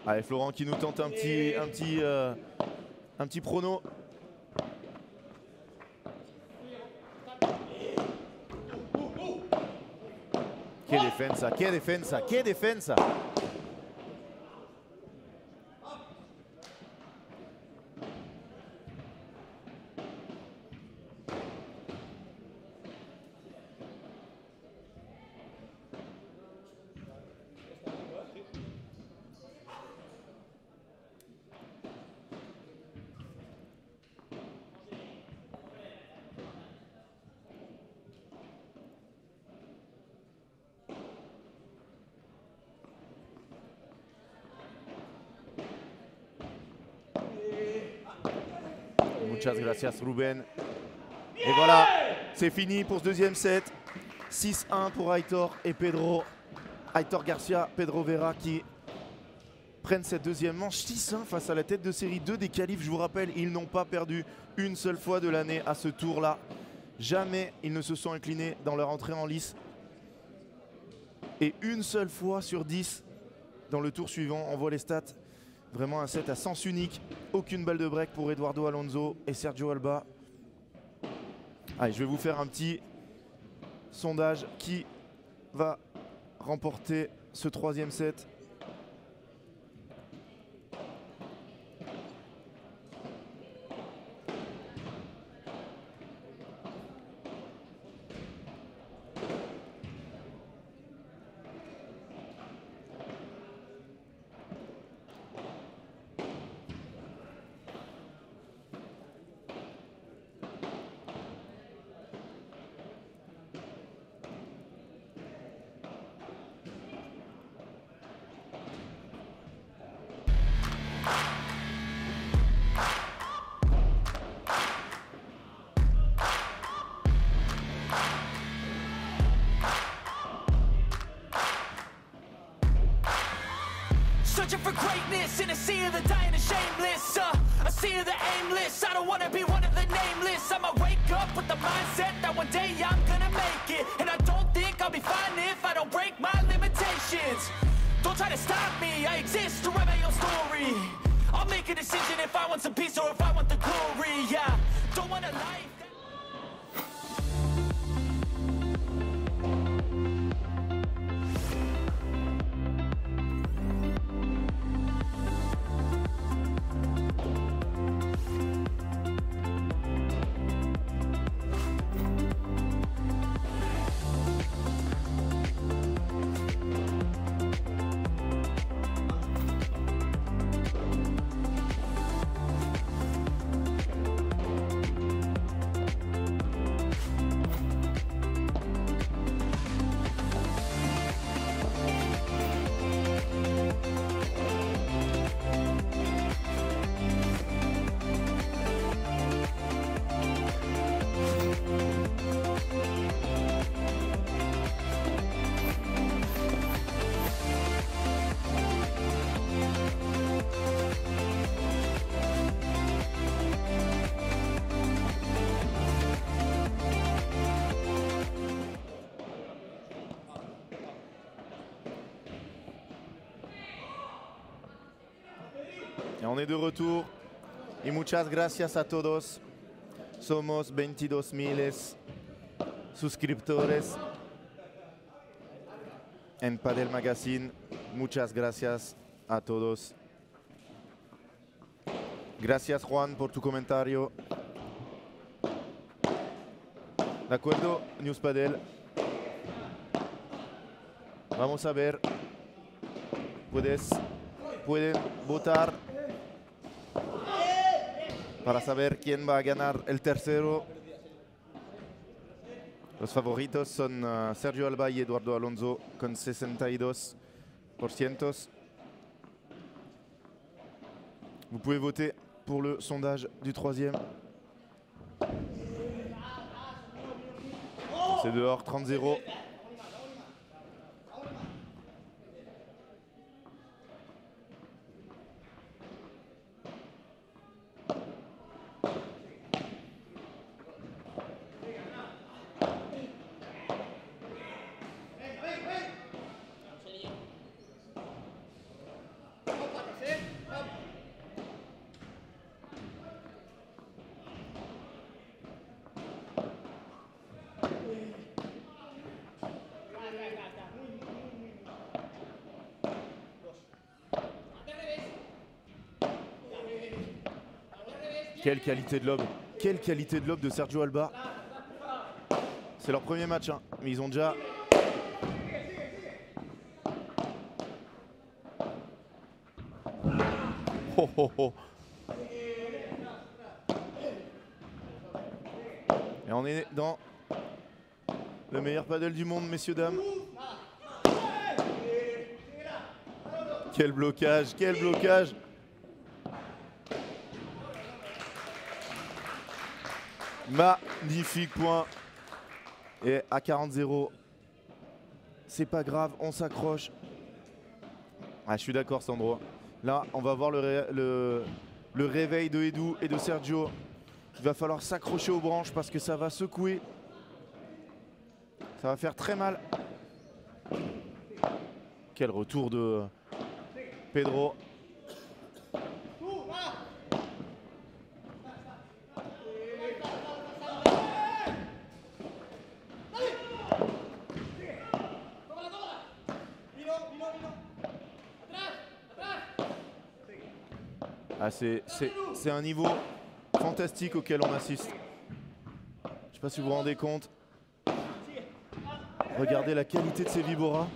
Allez, Florent qui nous tente un petit prono. Quelle defensa, quelle defensa, quelle defensa. Muchas gracias Ruben. Et voilà, c'est fini pour ce deuxième set. 6-1 pour Aitor et Pedro. Aitor Garcia, Pedro Vera qui prennent cette deuxième manche. 6-1 face à la tête de série 2 des qualifs. Je vous rappelle, ils n'ont pas perdu une seule fois de l'année à ce tour-là. Jamais ils ne se sont inclinés dans leur entrée en lice. Et une seule fois sur 10 dans le tour suivant. On voit les stats. Vraiment un set à sens unique. Aucune balle de break pour Eduardo Alonso et Sergio Alba. Allez, je vais vous faire un petit sondage. Qui va remporter ce troisième set? Searching for greatness in a sea of the dying and shameless, a sea of the aimless. I don't wanna be one of the nameless. I'ma wake up with the mindset that one day I'm gonna make it. And I don't think I'll be fine if I don't break my limitations. Don't try to stop me, I exist to write my own story. I'll make a decision if I want some peace or if I want the glory, yeah. Don't want a life. Et on est de retour. Y muchas gracias a todos. Somos 22,000 suscriptores en Padel Magazine. Muchas gracias a todos. Gracias Juan por tu comentario. De acuerdo, News Padel. Vamos a ver. Pueden votar para saber quién va a ganar el tercero. Los favoritos son Sergio Alba y Eduardo Alonso con 62%. Vous pouvez voter pour le sondage du troisième. C'est dehors, 30-0. Quelle qualité de lob. Quelle qualité de lob de Sergio Alba. C'est leur premier match, hein, mais ils ont déjà... Oh, oh, oh. Et on est dans le meilleur paddle du monde, messieurs, dames. Quel blocage, quel blocage. Magnifique point. Et à 40-0, c'est pas grave, on s'accroche. Ah, je suis d'accord, Sandro. Là, on va voir le réveil de Edu et de Sergio. Il va falloir s'accrocher aux branches parce que ça va secouer. Ça va faire très mal. Quel retour de Pedro. Ah, c'est un niveau fantastique auquel on assiste. Je ne sais pas si vous vous rendez compte. Regardez la qualité de ces Vibora.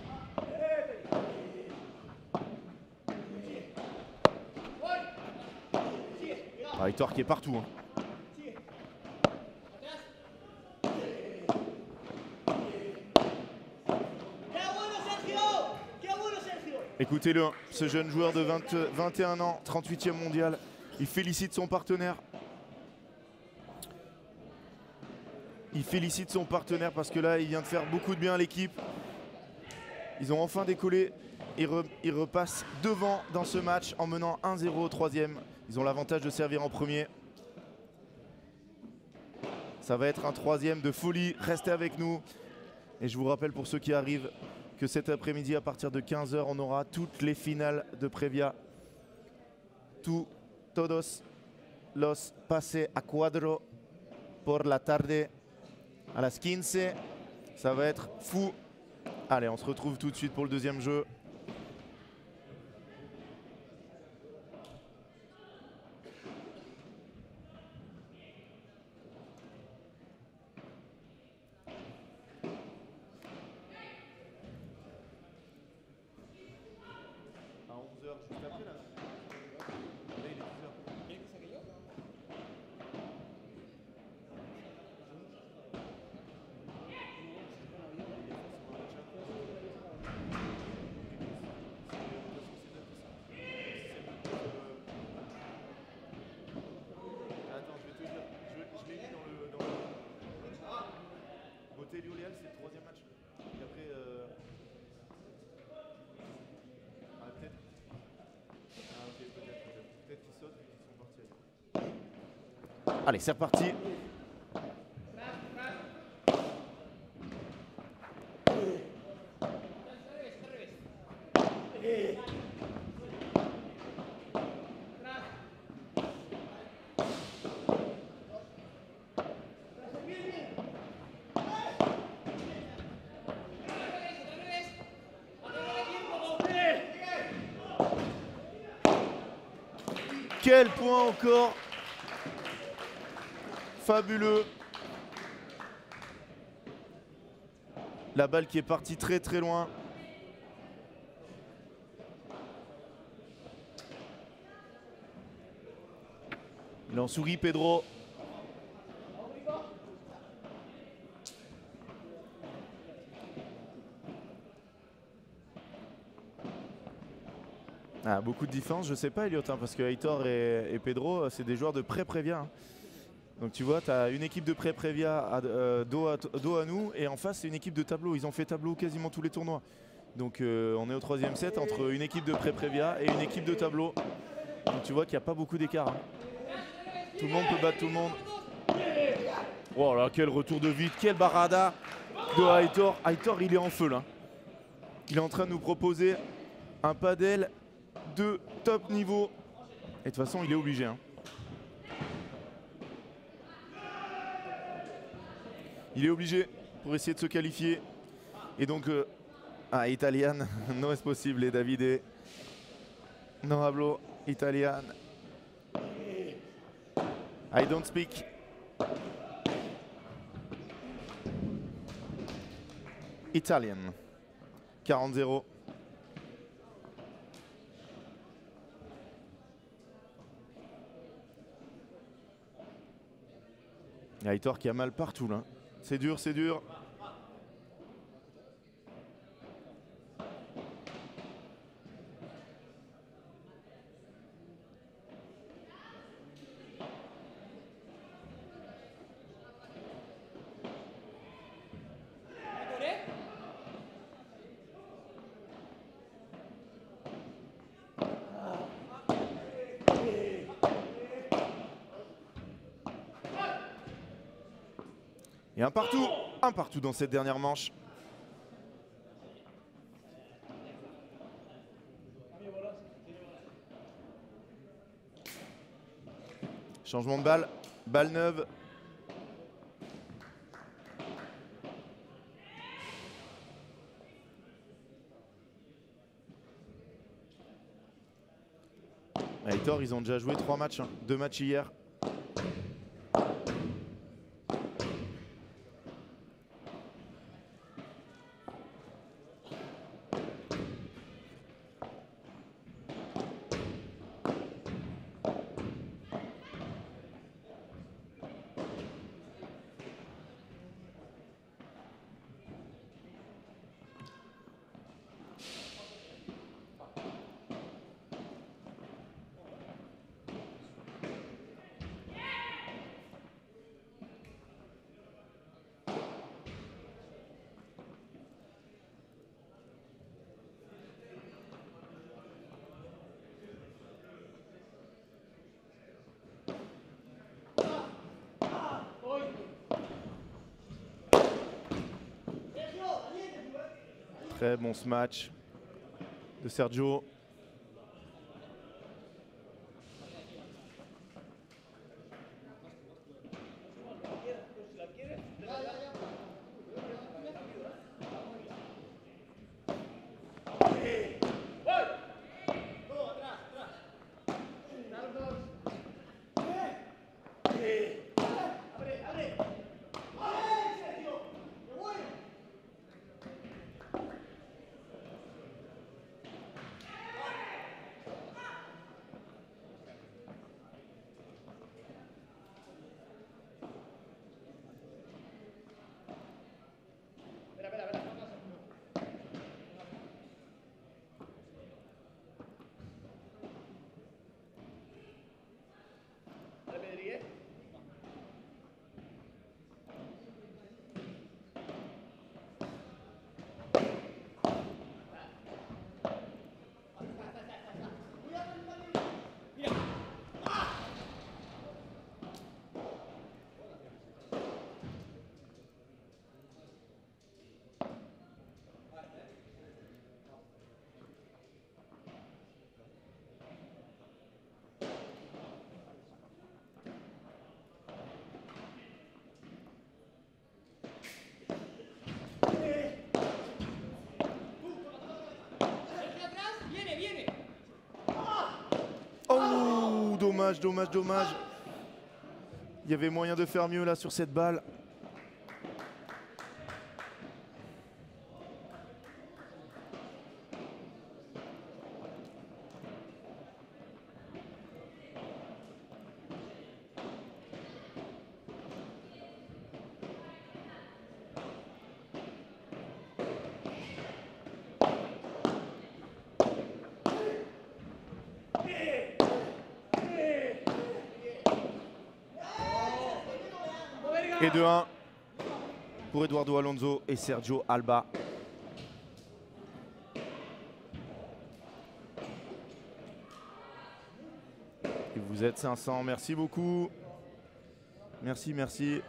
Ah, Victor qui est partout. Hein. Écoutez-le, ce jeune joueur de 21 ans, 38e mondial, il félicite son partenaire. Il félicite son partenaire parce que là, il vient de faire beaucoup de bien à l'équipe. Ils ont enfin décollé. Ils repassent devant dans ce match en menant 1-0 au troisième. Ils ont l'avantage de servir en premier. Ça va être un troisième de folie. Restez avec nous. Et je vous rappelle pour ceux qui arrivent que cet après-midi, à partir de 15 h, on aura toutes les finales de Previa. Todos los pases a cuadro por la tarde a las 15. Ça va être fou. Allez, on se retrouve tout de suite pour le deuxième jeu. Botelho-Léal, c'est le troisième match. Et après, peut-être. Ah, ok, peut-être qu'ils sautent et qu'ils sont partis. Allez, c'est reparti. Quel point encore. Fabuleux. La balle qui est partie très très loin. Il en sourit, Pedro. Ah, beaucoup de différence, je sais pas Elliot, hein, parce que Aitor et Pedro, c'est des joueurs de pré-prévia. Hein. Donc tu vois, tu as une équipe de pré-prévia dos à nous, et en face c'est une équipe de tableau. Ils ont fait tableau quasiment tous les tournois. Donc on est au 3e set entre une équipe de pré-prévia et une équipe de tableau. Donc tu vois qu'il n'y a pas beaucoup d'écart. Hein. Tout le monde peut battre tout le monde. Oh là, quel retour de vide, quel barada de Aitor. Aitor, il est en feu là. Il est en train de nous proposer un padel de top niveau. Et de toute façon, il est obligé. Hein. Il est obligé pour essayer de se qualifier. Et donc, Italian, non est possible, Davide. Non hablo Italian. I don't speak. Italian. 40-0. Aitor qui a mal partout là. C'est dur, c'est dur. Et un partout dans cette dernière manche. Changement de balle, balle neuve. Aitor, ils ont déjà joué 3 matchs, hein. 2 matchs hier. Très bon ce match de Sergio. dommage, dommage, dommage. Il y avait moyen de faire mieux là sur cette balle. Et 2-1 pour Eduardo Alonso et Sergio Alba. Et vous êtes 500, merci beaucoup. Merci, merci.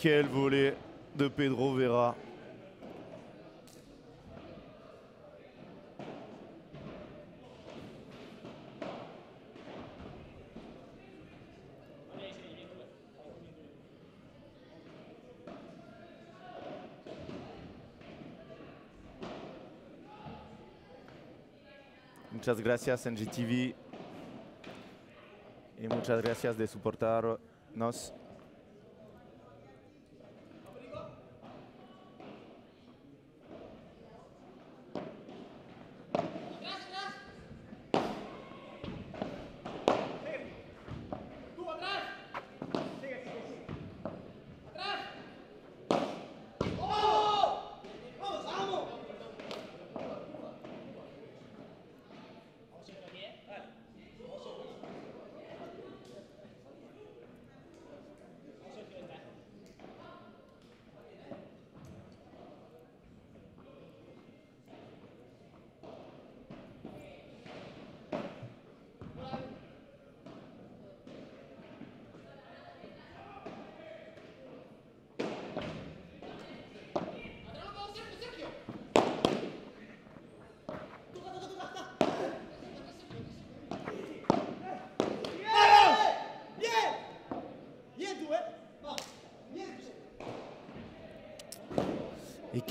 Quel volet de Pedro Vera. Muchas gracias NGTV y muchas gracias de soportarnos.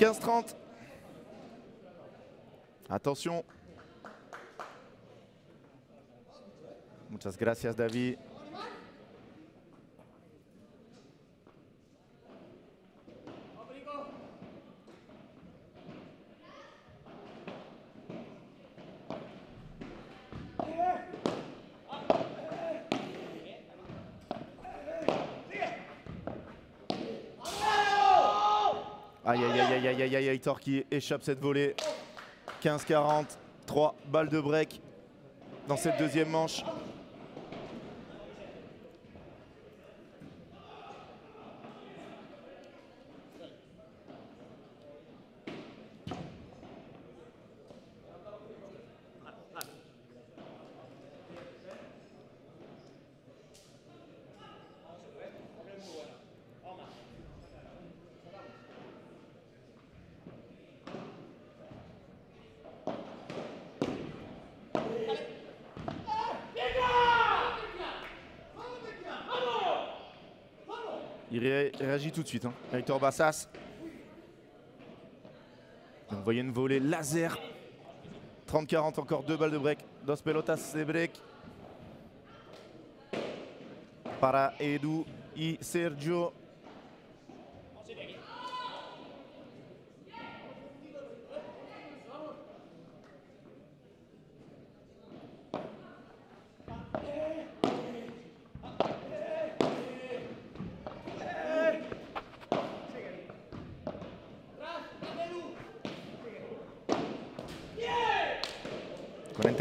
15-30. Attention. Muchas gracias, David. Aïe aïe aïe aïe aïe aïe, Aitor qui échappe cette volée. 15-40, 3 balles de break dans cette deuxième manche. Il réagit tout de suite, hein. Aitor Bassas. Vous voyez une volée laser. 30-40, encore 2 balles de break. Dos pelotas de break. Para Edu y Sergio.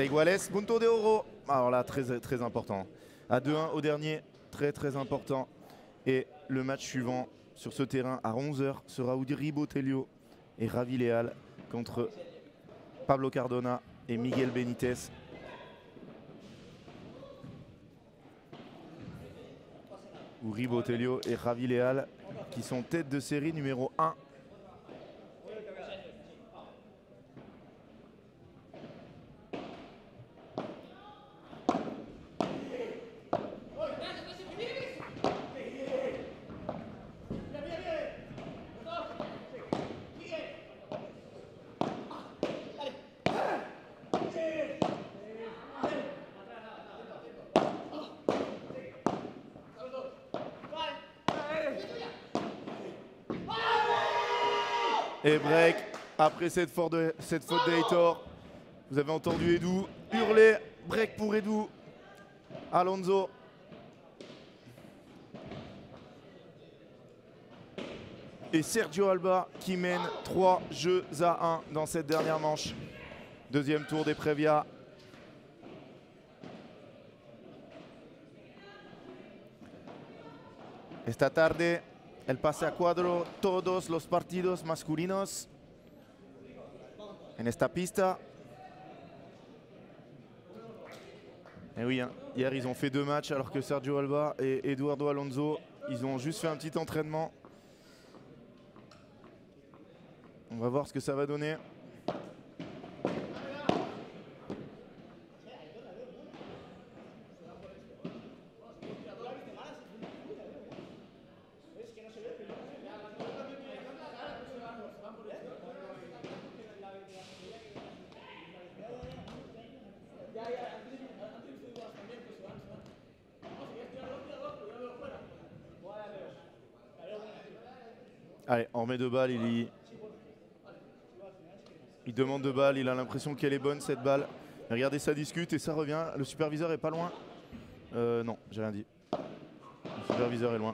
Iguales, punto de oro. Alors là, très important. À 2-1 au dernier, très important. Et le match suivant sur ce terrain à 11 h sera Uribe Telio et Ravi Leal contre Pablo Cardona et Miguel Benitez. Uribe Telio et Ravi Leal qui sont tête de série numéro 1. Et break après cette faute d'Aitor. Vous avez entendu Edu hurler. Break pour Edu. Alonso. Et Sergio Alba qui mène 3 jeux à 1 dans cette dernière manche. Deuxième tour des Previa. Esta tarde el pase a cuadro todos los partidos masculinos en esta pista. Et oui, hein, hier ils ont fait 2 matchs alors que Sergio Alba et Eduardo Alonso, ils ont juste fait un petit entraînement. On va voir ce que ça va donner. Allez, on remet 2 balles, il demande 2 balles, il a l'impression qu'elle est bonne cette balle. Mais regardez, ça discute et ça revient. Le superviseur est pas loin. Non, j'ai rien dit. Le superviseur est loin.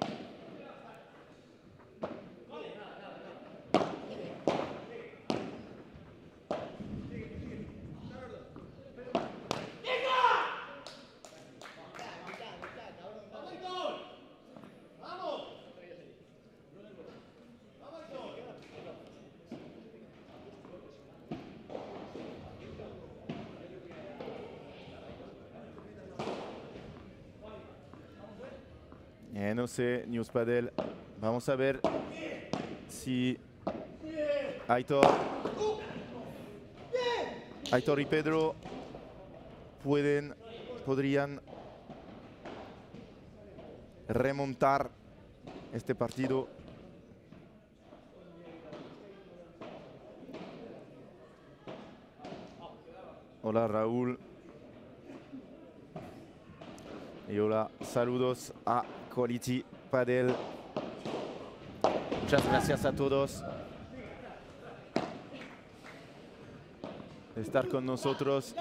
No sé, News Padel. Vamos a ver si Aitor y Pedro podrían remontar este partido. Hola Raúl. Y hola, saludos a Quality Padel. Muchas gracias a todos de estar con nosotros.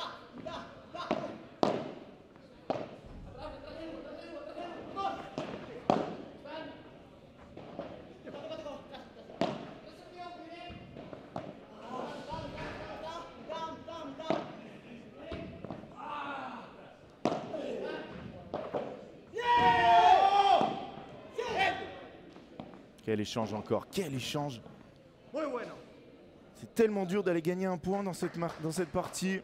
Quel échange encore, quel échange! C'est tellement dur d'aller gagner un point dans cette partie.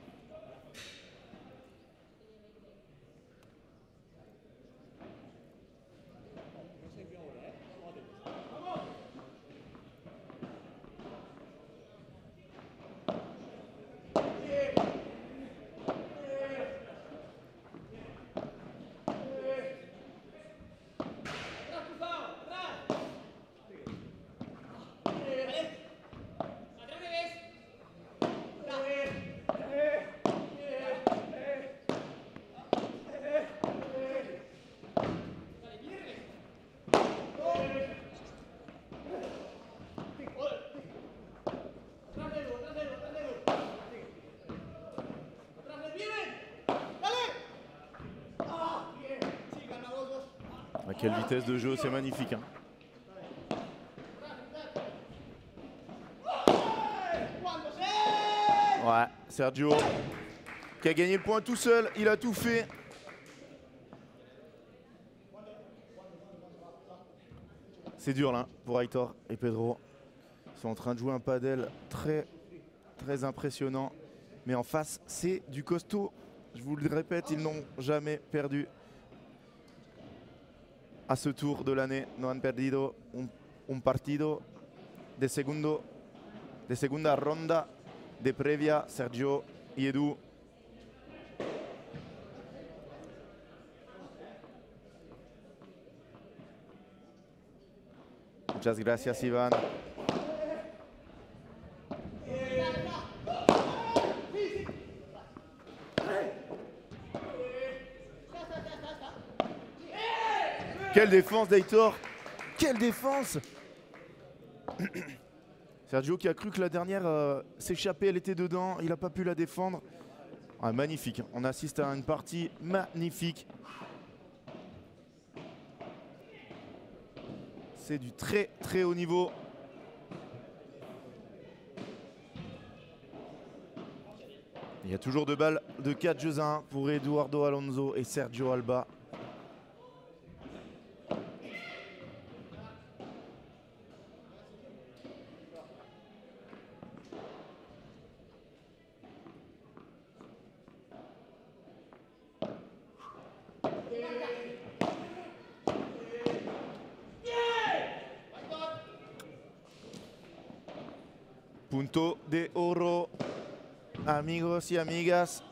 Quelle vitesse de jeu, c'est magnifique. Hein. Ouais, Sergio qui a gagné le point tout seul, il a tout fait. C'est dur là pour Aitor et Pedro. Ils sont en train de jouer un padel très impressionnant. Mais en face, c'est du costaud. Je vous le répète, ils n'ont jamais perdu. A ce tour de l'année, no han perdido un partido de segunda ronda de previa. Sergio y Edu. Muchas gracias, Iván. Quelle défense d'Aitor! Quelle défense! Sergio qui a cru que la dernière s'échappait, elle était dedans, il n'a pas pu la défendre. Ah, magnifique, on assiste à une partie magnifique. C'est du très haut niveau. Il y a toujours 2 balles de 4 jeux à 1 pour Eduardo Alonso et Sergio Alba. Punto de oro, amigos y amigas.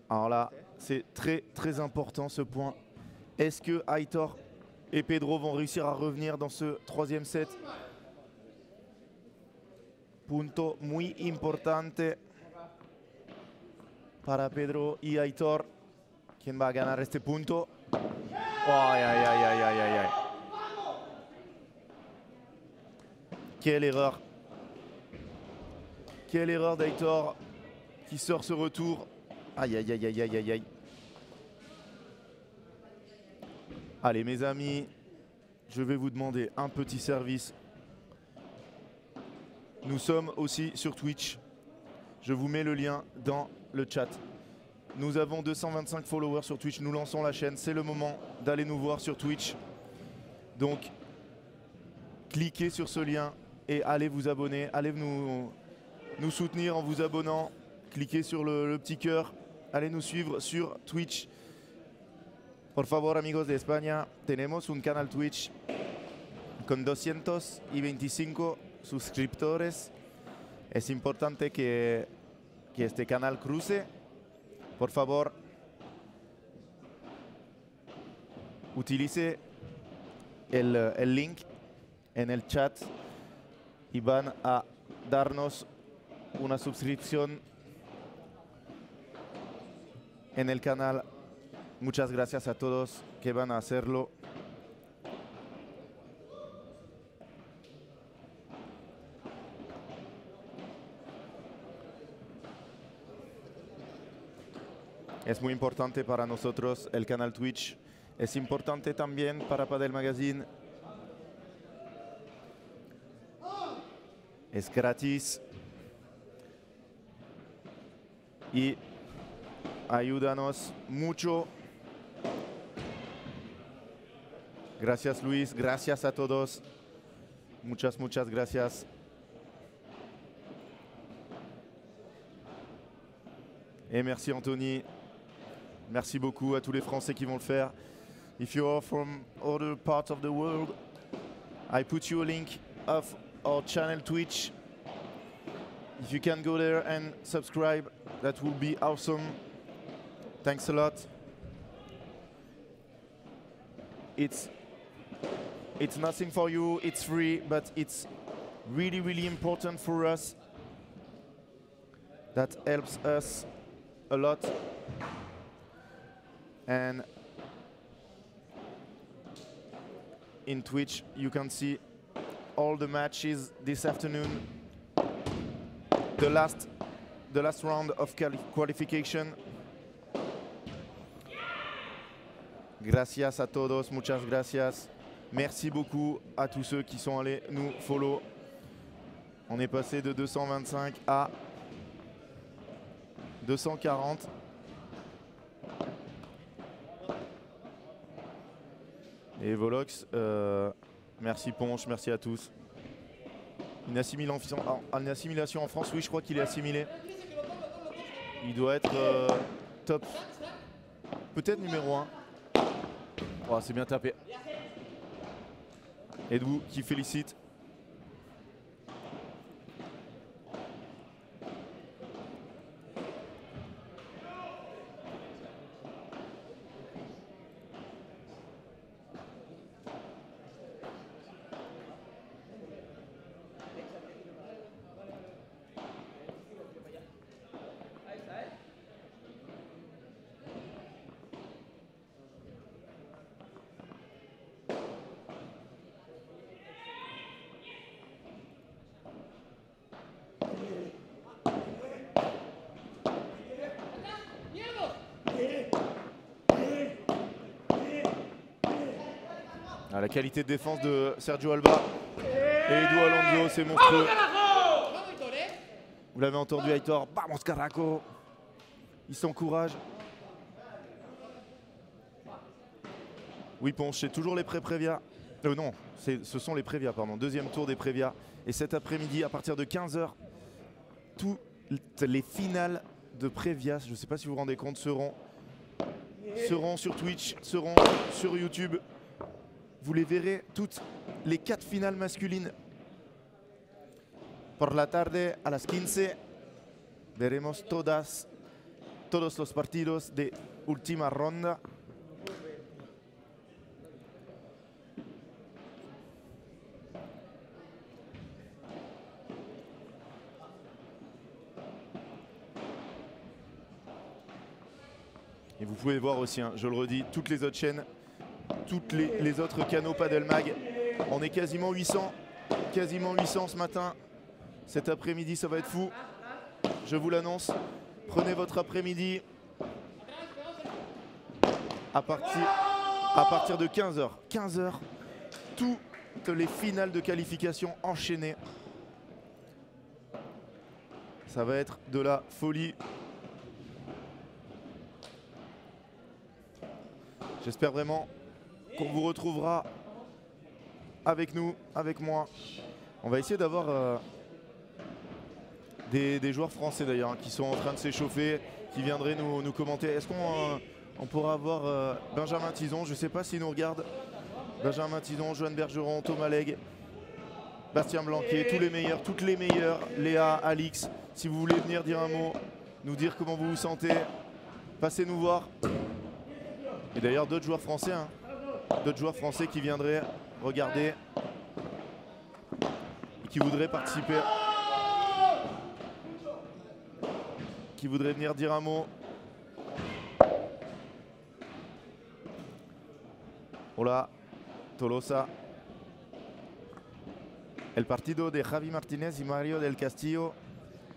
Alors là, c'est très important ce point. Est-ce que Aitor et Pedro vont réussir à revenir dans ce 3e set? Punto muy importante para Pedro y Aitor. ¿Quién va a ganar este punto? Ay, ay, ay, ay, ay, ay, ay. Quelle erreur. Quelle erreur d'Aitor qui sort ce retour. Aïe, aïe, aïe, aïe, aïe, aïe, aïe. Allez, mes amis, je vais vous demander un petit service. Nous sommes aussi sur Twitch. Je vous mets le lien dans le chat. Nous avons 225 followers sur Twitch, nous lançons la chaîne, c'est le moment d'aller nous voir sur Twitch. Donc, cliquez sur ce lien et allez vous abonner, allez nous soutenir en vous abonnant. Cliquez sur le petit cœur, allez nous suivre sur Twitch. Por favor, amigos de España, tenemos un canal Twitch con 225 suscriptores. Es importante que este canal cruce. Por favor, utilice el link en el chat y van a darnos una suscripción en el canal. Muchas gracias a todos que van a hacerlo. Es muy importante para nosotros el canal Twitch. Es importante también para Padel Magazine. Es gratis. Y ayúdanos mucho. Gracias Luis, gracias a todos. Muchas gracias. Et merci Anthony. Merci beaucoup à tous les Français qui vont le faire. If you are from other parts of the world, I put you a link of our channel Twitch. If you can go there and subscribe, that would be awesome. Thanks a lot. It's nothing for you, it's free, but it's really important for us. That helps us a lot. And in Twitch you can see all the matches this afternoon. The last round of qualification. Gracias a todos, muchas gracias. Merci beaucoup à tous ceux qui sont allés nous follow. On est passé de 225 à 240. Et Volox, merci Ponche, merci à tous. Une assimilation en France, oui, je crois qu'il est assimilé. Il doit être top. Peut-être numéro 1. Oh, c'est bien tapé. Edou qui félicite. La qualité de défense de Sergio Alba et Edu Alonso, c'est monstrueux. Vous l'avez entendu, Aitor. Vamos Caraco. Il s'encourage. Oui, Ponche, c'est toujours les pré-prévia. Non, ce sont les prévia, pardon. Deuxième tour des prévia. Et cet après-midi, à partir de 15 h, toutes les finales de prévia, je ne sais pas si vous vous rendez compte, seront sur Twitch, seront sur YouTube. Vous les verrez toutes les 4 finales masculines. Por la tarde a las 15 veremos todos los partidos de última ronda. Et vous pouvez voir aussi, hein, je le redis, toutes les autres chaînes, toutes les autres canaux Padel Mag. On est quasiment 800 ce matin. Cet après-midi, ça va être fou. Je vous l'annonce. Prenez votre après-midi à partir de 15 h. 15 h, toutes les finales de qualification enchaînées. Ça va être de la folie. J'espère vraiment qu'on vous retrouvera avec nous, avec moi. On va essayer d'avoir des joueurs français d'ailleurs, hein, qui sont en train de s'échauffer, qui viendraient nous commenter. Est-ce qu'on pourra avoir Benjamin Tison? Je ne sais pas s'il nous regarde. Benjamin Tison, Joanne Bergeron, Thomas Legge, Bastien Blanquet, tous les meilleurs, toutes les meilleures. Léa, Alix, si vous voulez venir dire un mot, nous dire comment vous vous sentez, passez nous voir. Et d'ailleurs d'autres joueurs français, hein, d'autres joueurs français qui viendraient regarder et qui voudraient participer, qui voudraient venir dire un mot. Hola, Tolosa. El partido de Javi Martínez y Mario del Castillo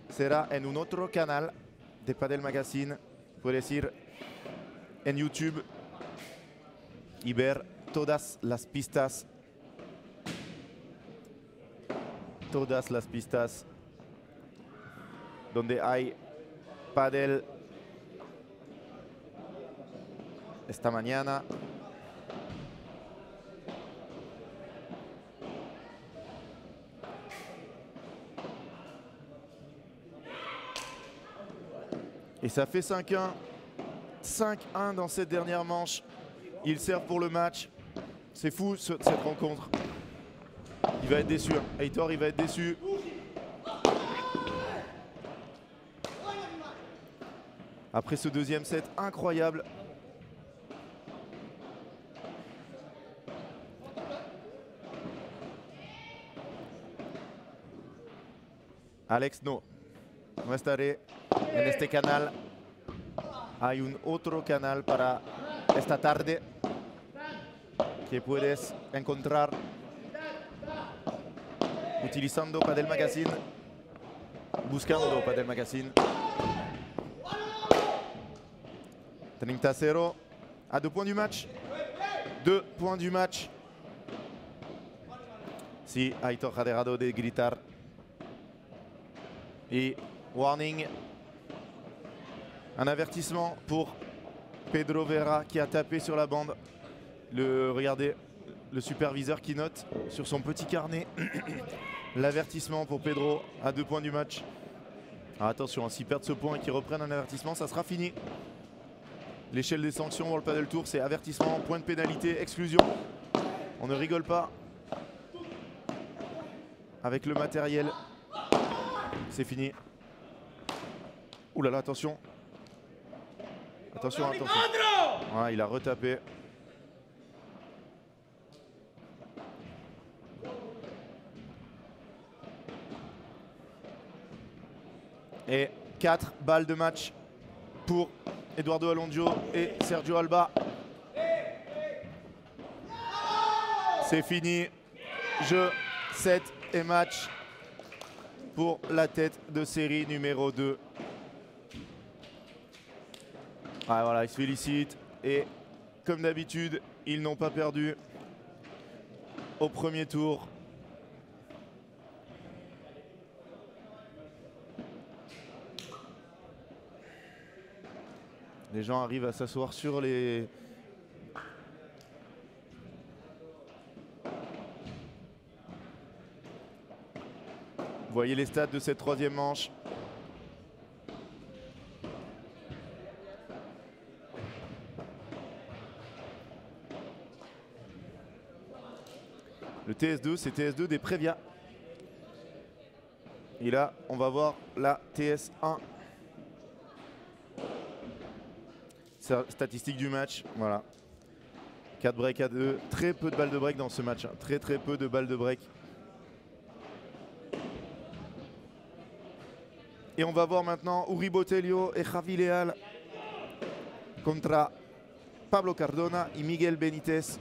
será en un otro canal de Padel Magazine. Puedes ir en YouTube y ver todas las pistas donde hay pádel esta mañana. Et ça fait 5-1. 5-1 dans cette dernière manche. Ils servent pour le match. C'est fou cette rencontre. Il va être déçu. Heitor, il va être déçu. Après ce deuxième set incroyable. Alex, no estaré en este canal. Hay un otro canal para esta tarde que puedes encontrar utilizando Padel Magazine, buscando Padel Magazine. 30-0 à 2 points du match. 2 points du match. Sí, Heitor ha dejado de gritar. Et warning. Un avertissement pour Pedro Vera qui a tapé sur la bande. Regardez, le superviseur qui note sur son petit carnet l'avertissement pour Pedro à 2 points du match. Alors attention, s'ils perdent ce point et qu'ils reprennent un avertissement, ça sera fini. L'échelle des sanctions dans le Padel Tour, c'est avertissement, point de pénalité, exclusion. On ne rigole pas avec le matériel. C'est fini. Ouh là là, attention. Attention, attention. Voilà, il a retapé. Et 4 balles de match pour Eduardo Alonso et Sergio Alba. C'est fini. Jeu, set et match pour la tête de série numéro 2. Ah, voilà, ils se félicitent et comme d'habitude, ils n'ont pas perdu au premier tour. Les gens arrivent à s'asseoir sur les... Vous voyez les stats de cette troisième manche. Le TS2, c'est TS2 des Prévia. Et là, on va voir la TS1. Statistique du match, voilà. 4 breaks à 2. Très peu de balles de break dans ce match. Hein. Très peu de balles de break. Et on va voir maintenant Uri Botelho et Javi Leal contre Pablo Cardona et Miguel Benítez.